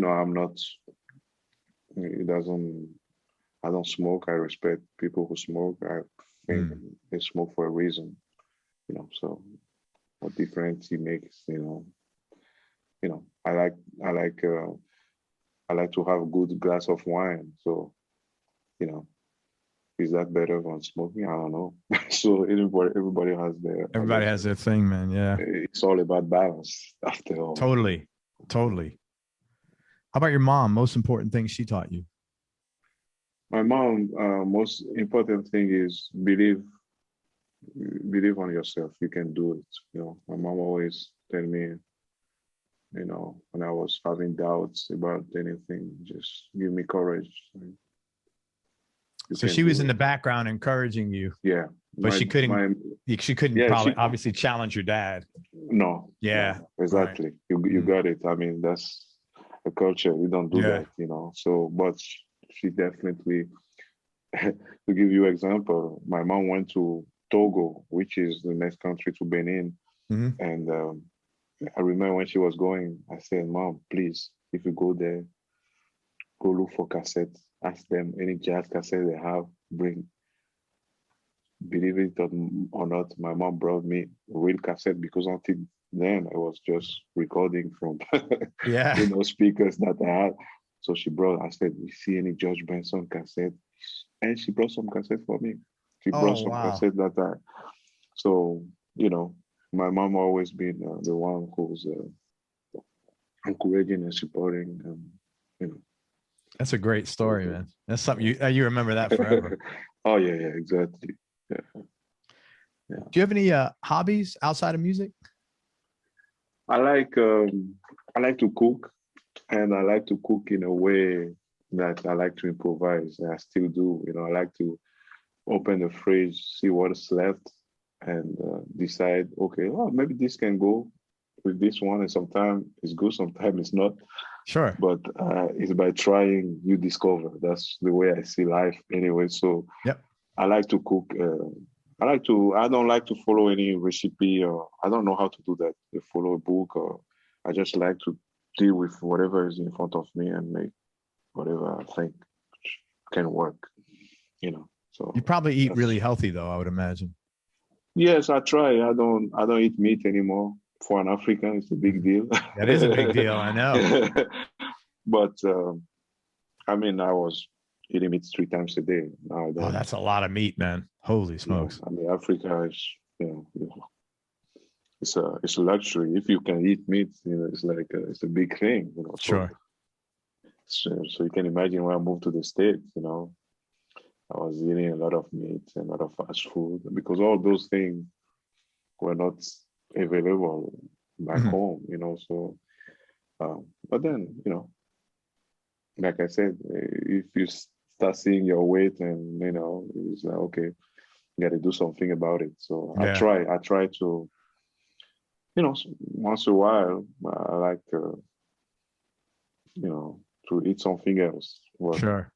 I'm not, I don't smoke. I respect people who smoke. I think they smoke for a reason, so what difference it makes, I like to have a good glass of wine. So, is that better than smoking? I don't know. So everybody has their thing, man. Yeah. It's all about balance after all. Totally. How about your mom? Most important thing she taught you? My mom, most important thing is believe on yourself. You can do it. My mom always tell me, when I was having doubts about anything, just give me courage. So she was in the background encouraging you. Yeah. But she couldn't obviously challenge your dad. No. Yeah. No, exactly. Right. You got it. I mean, that's a culture. We don't do that, So, but she definitely, to give you an example, my mom went to Togo, which is the next country to Benin. Mm-hmm. And I remember when she was going, I said, Mom, please, if you go there, go look for cassettes. Ask them any jazz cassette they have, bring. Believe it or not, my mom brought me a real cassette because until then I was just recording from speakers that I had. So she brought, I said, you see any George Benson cassette? And she brought some cassette for me. She brought some cassette that so, my mom always been the one who's encouraging and supporting, That's a great story, man. That's something you remember that forever. Oh yeah, exactly. Yeah. Do you have any hobbies outside of music? I like to cook, and I like to cook in a way that I like to improvise. I still do. I like to open the fridge, see what's left, and decide, okay, maybe this can go with this one, and sometimes it's good, sometimes it's not. Sure. But it's by trying you discover. That's the way I see life anyway. So yep. I like to cook. I don't like to follow any recipe, or I don't know how to do that. To follow a book, or I just like to deal with whatever is in front of me and make whatever I think can work. So you probably eat really healthy though, I would imagine. Yes, I try. I don't eat meat anymore. For an African, it's a big deal. That is a big deal, I know. But I was eating meat 3 times a day. Now that's a lot of meat, man. Holy smokes. Africa is, it's a luxury. If you can eat meat, it's like it's a big thing. Sure. So you can imagine when I moved to the States, I was eating a lot of meat and a lot of fast food because all those things were not available back home, so but then, like I said, if you start seeing your weight and it's like, okay, you got to do something about it. So I try to, once in a while I like to eat something else. Sure.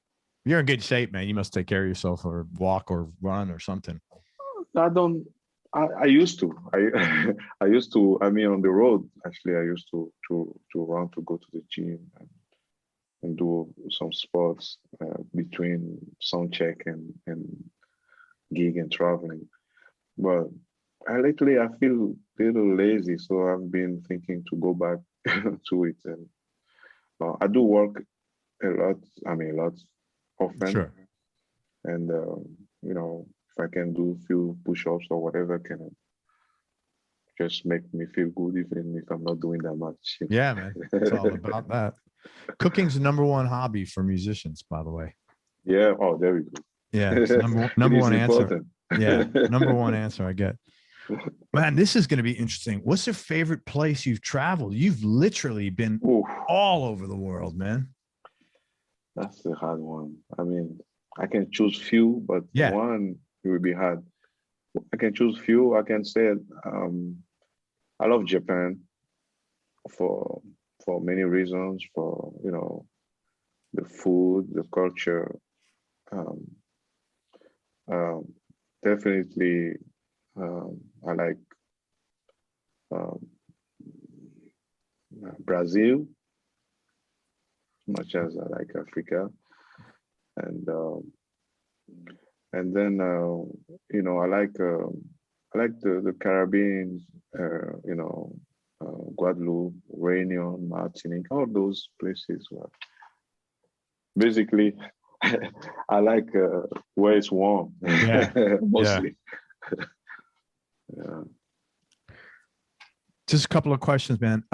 You're in good shape, man. You must take care of yourself or walk or run or something. I used to. I used to. I mean, on the road, actually, I used to run to go to the gym and do some sports between sound check and gig and traveling. But lately, I feel a little lazy, so I've been thinking to go back to it. And I do work a lot. I mean, a lot often. Sure. And if I can do a few push-ups or whatever, can just make me feel good, even if I'm not doing that much. Yeah, man. It's all about that. Cooking's the #1 hobby for musicians, by the way. Yeah. Oh, there we go. Yeah. It's number one important. answer. Yeah. #1 answer I get. Man, this is going to be interesting. What's your favorite place you've traveled? You've literally been all over the world, man. That's a hard one. I mean, I can choose few, but one it would be hard. I can choose few. I can say I love Japan for many reasons. For the food, the culture. Definitely, I like Brazil as much as I like Africa, and then I like the Caribbean, Guadeloupe, Réunion, Martinique, all those places. Basically, I like where it's warm, mostly. Yeah. Just a couple of questions, man.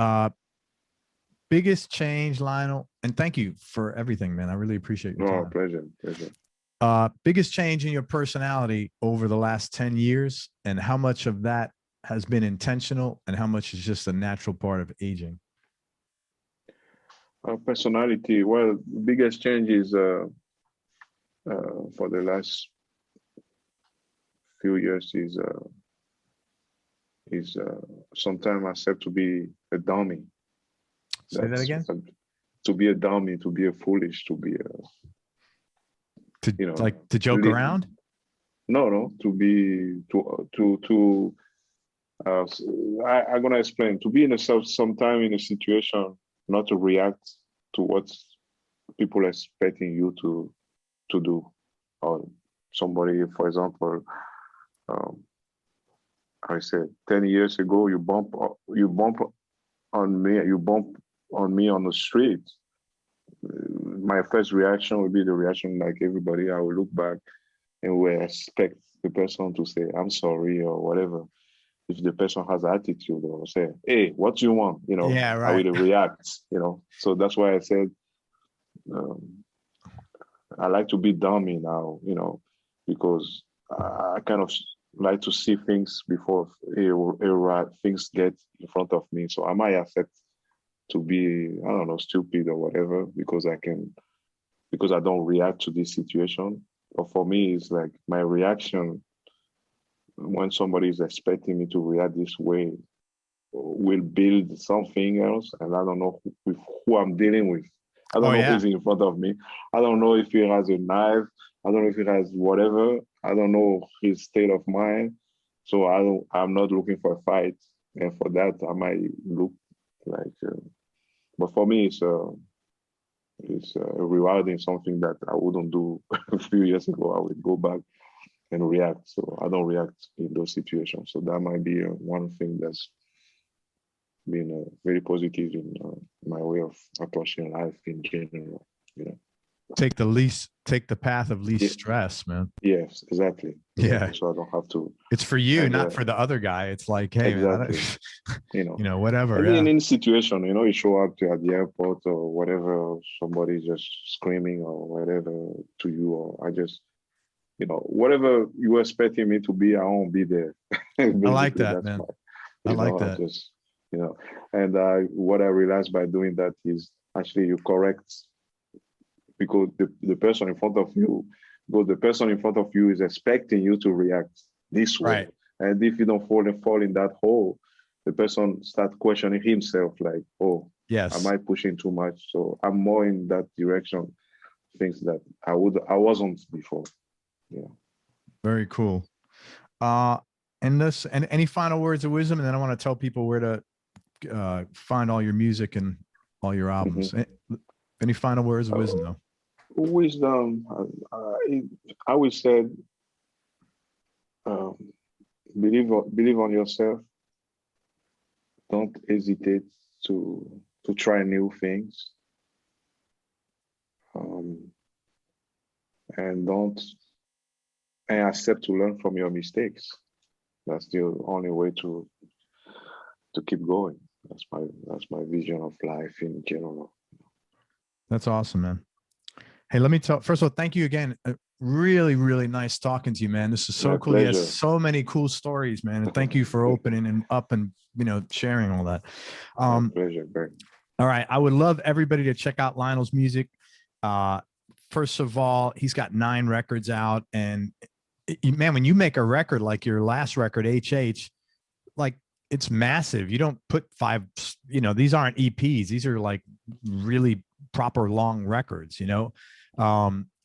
Biggest change, Lionel, and thank you for everything, man. I really appreciate your time. Pleasure. Biggest change in your personality over the last 10 years, and how much of that has been intentional and how much is just a natural part of aging? Personality. Well, biggest change is for the last few years is sometimes accept to be a dummy. Say that again? To be a dummy, to be a foolish, to be a to joke around? No, I'm gonna explain. To be in sometime in a situation, not to react to what people are expecting you to do, or somebody, for example, I said 10 years ago, you bump on me on the street. My first reaction would be the reaction like everybody. I will look back and will expect the person to say, "I'm sorry," or whatever. If the person has attitude, or say, "Hey, what do you want?" Yeah, right. I will react. So that's why I said I like to be dummy now. Because I kind of like to see things before things get in front of me. So I might accept to be, I don't know, stupid or whatever, because I don't react to this situation. But for me, it's like my reaction when somebody is expecting me to react this way will build something else, and I don't know who I'm dealing with. I don't know who's in front of me. I don't know if he has a knife. I don't know if he has whatever. I don't know his state of mind. So I'm not looking for a fight, and for that I might look like. But for me, it's rewarding, something that I wouldn't do a few years ago. I would go back and react. So I don't react in those situations. So that might be one thing that's been very positive in my way of approaching life in general. Take the path of least stress, man. Yes, exactly. Yeah. So I don't have to. It's for you, not for the other guy. It's like, hey, exactly. Man, whatever. And in any situation, you show up at the airport or whatever, somebody just screaming or whatever to you, or I just, whatever you were expecting me to be, I won't be there. I like that, man. I like that. Just, and what I realized by doing that is actually you correct, because the person in front of you, is expecting you to react this way. Right. And if you don't fall in that hole, the person starts questioning himself, like, oh, yes, am I pushing too much? So I'm more in that direction, things that I wasn't before. Yeah. Very cool. end us? And any final words of wisdom? And then I want to tell people where to find all your music and all your albums. Any final words of wisdom, though? Wisdom, I would say, believe on yourself. Don't hesitate to try new things, and accept to learn from your mistakes. That's the only way to keep going. That's my vision of life in general. That's awesome, man. Hey, let me tell. First of all, thank you again. Really, really nice talking to you, man. This is so cool. He has so many cool stories, man. And thank you for opening and up and sharing all that. Pleasure, Bert. All right, I would love everybody to check out Lionel's music. First of all, he's got 9 records out, and man, when you make a record like your last record, HH, like it's massive. You don't put 5. These aren't EPs. These are like really proper long records.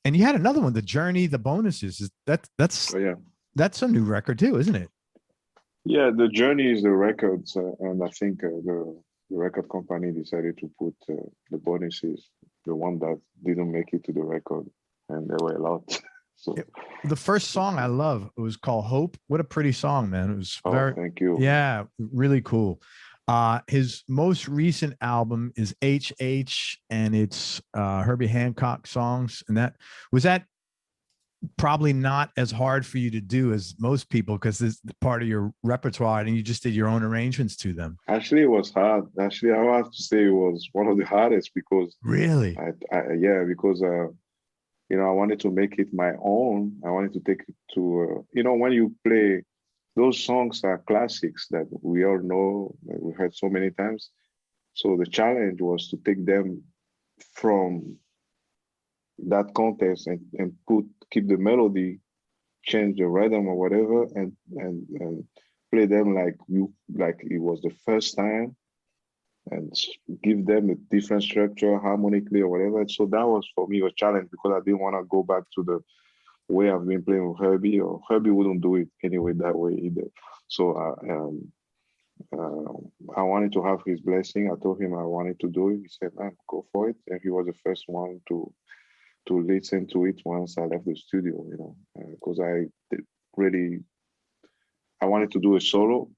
And you had another one, The Journey, The Bonuses. That's a new record too, isn't it? Yeah, The Journey is the records, and I think the record company decided to put The Bonuses, the one that didn't make it to the record, and there were a lot. So the first song I love, it was called Hope. What a pretty song, man. It was thank you. Yeah, really cool. His most recent album is HH, and it's Herbie Hancock songs. And that was probably not as hard for you to do as most people, because it's part of your repertoire and you just did your own arrangements to them. Actually, it was hard. Actually, I have to say it was one of the hardest, because really, because I wanted to make it my own. I wanted to take it to when you play. Those songs are classics that we all know, that we heard so many times. So the challenge was to take them from that context and keep the melody, change the rhythm or whatever, and play them like it was the first time, and give them a different structure harmonically or whatever. So that was for me a challenge, because I didn't want to go back to the way I've been playing with Herbie, or Herbie wouldn't do it anyway that way either. So I wanted to have his blessing. I told him I wanted to do it. He said, "Man, go for it." And he was the first one to listen to it once I left the studio, because I wanted to do a solo.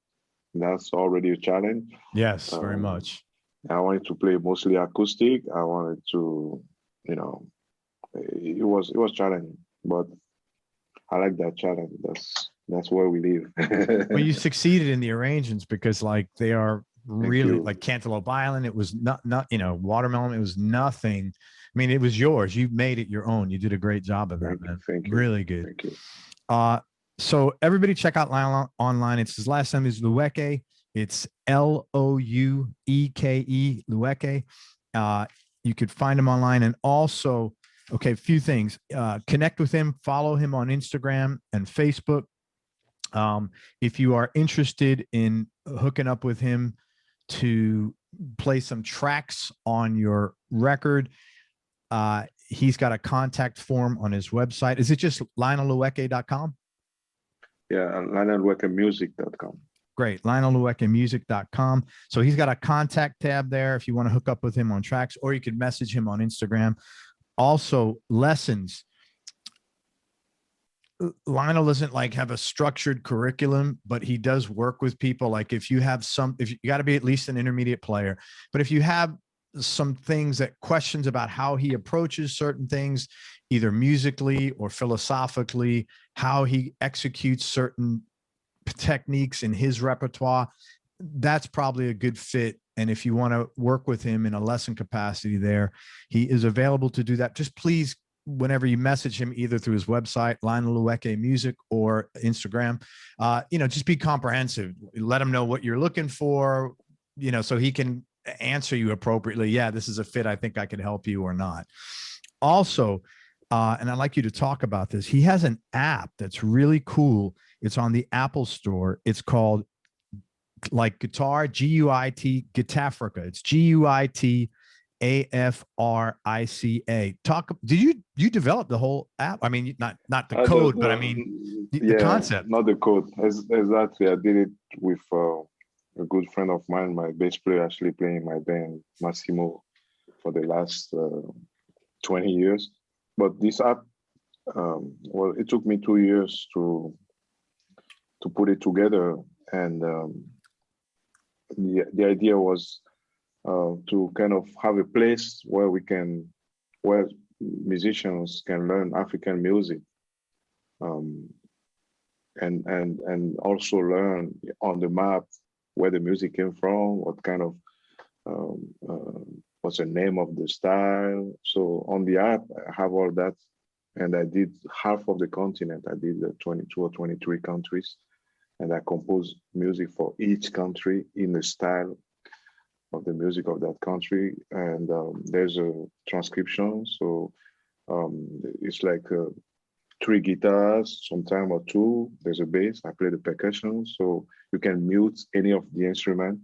That's already a challenge. Yes, very much. I wanted to play mostly acoustic. I wanted to, it was challenging. But I like that challenge. That's where we live. Well, you succeeded in the arrangements, because like they are really like Cantaloupe Island. It was not Watermelon. It was nothing. I mean, it was yours. You made it your own. You did a great job of that, man. Thank you. Really good. Thank you. So everybody check out Lionel online. It's his last name is Loueke. It's Loueke, Loueke. You could find him online, and also, okay, a few things. Connect with him, follow him on Instagram and Facebook. If you are interested in hooking up with him to play some tracks on your record, he's got a contact form on his website. Is it just LionelLoueke.com? Yeah, LionelLouekemusic.com. Great. LionelLouekemusic.com. So he's got a contact tab there if you want to hook up with him on tracks, or you could message him on Instagram. Also, lessons. Lionel doesn't like have a structured curriculum, but he does work with people. Like if you got to be at least an intermediate player, but if you have some questions about how he approaches certain things, either musically or philosophically, how he executes certain techniques in his repertoire, that's probably a good fit. And if you want to work with him in a lesson capacity there, he is available to do that. Just please, whenever you message him, either through his website, Lionel Loueke Music, or Instagram, just be comprehensive. Let him know what you're looking for, so he can answer you appropriately. Yeah, this is a fit. I think I can help you, or not. Also, and I'd like you to talk about this. He has an app that's really cool. It's on the Apple Store. It's called like guitar, GUIT, Guitafrica. It's GUIT Africa. Did you develop the whole app? I mean, not the code, but I mean the concept. Not the code. Exactly. I did it with a good friend of mine, my bass player, actually playing in my band, Massimo, for the last 20 years. But this app, well, it took me 2 years to put it together, and the idea was to kind of have a place where musicians can learn African music, and also learn on the map where the music came from, what kind of what's the name of the style. So on the app, I have all that, and I did half of the continent. I did 22 or 23 countries, and I composed music for each country in the style of the music of that country. And there's a transcription, so it's like 3 guitars, sometime or 2. There's a bass. I play the percussion, so you can mute any of the instrument.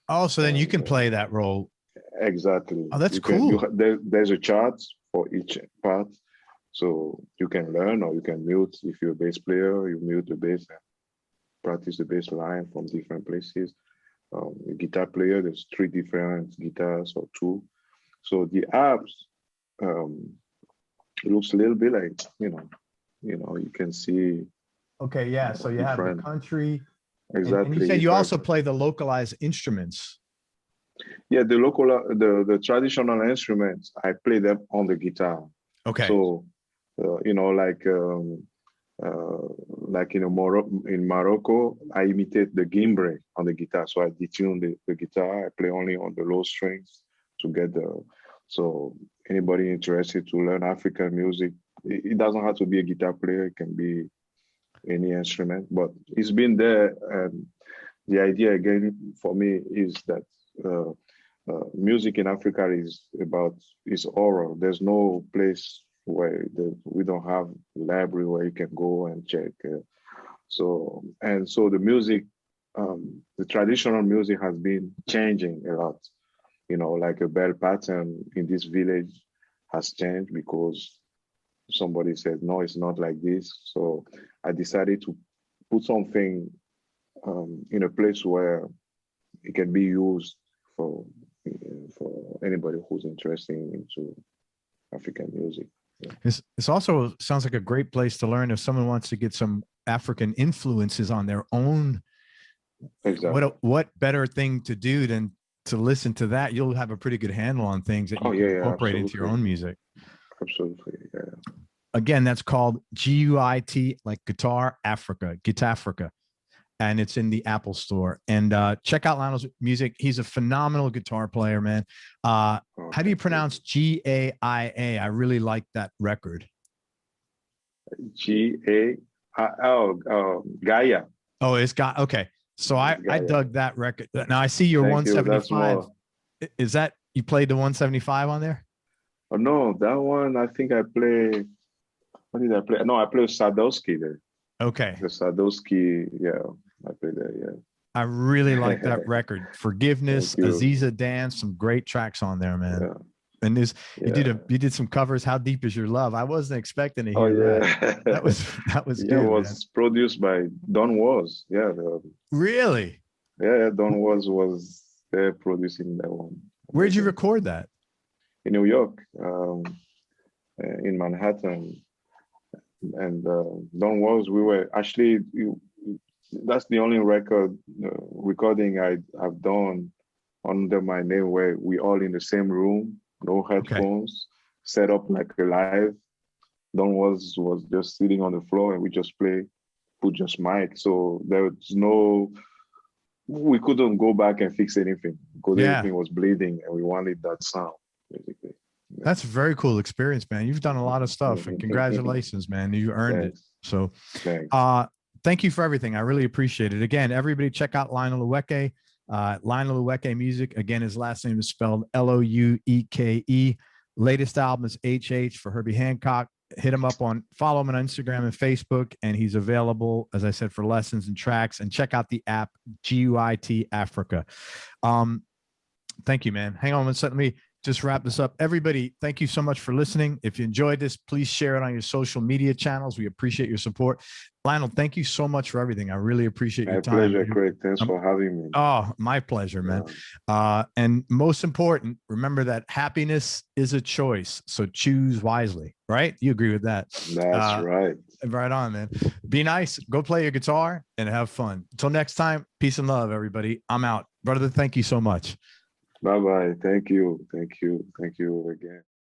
Oh, so then you can play that role. Exactly. Oh, that's cool. There's a chart for each part, so you can learn, or you can mute. If you're a bass player, you mute the bass and practice the bass line from different places. A guitar player, there's 3 different guitars or 2. So the apps looks a little bit like, you can see. Okay, yeah. So you have the country. Exactly. And you said you also play the localized instruments. Yeah, the traditional instruments, I play them on the guitar. Okay. So, like in Morocco, I imitate the gimbre on the guitar. So I detune the guitar. I play only on the low strings to get so anybody interested to learn African music, it doesn't have to be a guitar player. It can be any instrument, but it's been there. And the idea again for me is that music in Africa is oral. There's no place where we don't have a library where you can go and check. So the music, the traditional music has been changing a lot. Like a bell pattern in this village has changed because somebody said, no, it's not like this. So I decided to put something in a place where it can be used for anybody who's interested into African music. Yeah. This also sounds like a great place to learn if someone wants to get some African influences on their own. Exactly. What better thing to do than to listen to that? You'll have a pretty good handle on things that you can incorporate into your own music. Absolutely, yeah. Again, that's called GUIT, like Guitar Africa, Gitafrica, and it's in the Apple Store. And check out Lionel's music. He's a phenomenal guitar player, man. How do you pronounce GAIA? I really like that record. Gaia. Oh, it's got, okay. So I dug that record. Now I see your 175. Is that, you played the 175 on there? Oh, no, that one, I think I play. What did I play? No, I played Sadowski there. Okay. The Sadowski, yeah, I played there, yeah. I really like that record. Forgiveness, Aziza Dance, some great tracks on there, man. Yeah. And you did some covers. How Deep Is Your Love? I wasn't expecting to hear that. That was good. It was produced by Don Was. Yeah. Really? Yeah, Don Was there producing that one. Where'd you record that? In New York, in Manhattan. And Don Was, we were actually, that's the only recording I've done under my name where we all in the same room, no headphones, set up like a live. Don Was just sitting on the floor and we just put just mic. So we couldn't go back and fix anything because everything was bleeding and we wanted that sound, basically. Yeah. That's a very cool experience, man. You've done a lot of stuff and congratulations, man. You earned it. So thank you for everything. I really appreciate it. Again, everybody check out Lionel Loueke. Lionel Loueke Music. Again, his last name is spelled Loueke. Latest album is HH for Herbie Hancock. Hit him up follow him on Instagram and Facebook, and he's available, as I said, for lessons and tracks. And check out the app GUIT Africa. Thank you, man. Hang on one second. Let me just wrap this up. Everybody, thank you so much for listening. If you enjoyed this, please share it on your social media channels. We appreciate your support. Lionel, thank you so much for everything. I really appreciate your time. My pleasure, Craig. Thanks for having me. Oh, my pleasure, man. And most important, remember that happiness is a choice. So choose wisely, right? You agree with that? That's right. Right on, man. Be nice. Go play your guitar and have fun. Until next time, peace and love, everybody. I'm out. Brother, thank you so much. Bye-bye. Thank you. Thank you. Thank you again.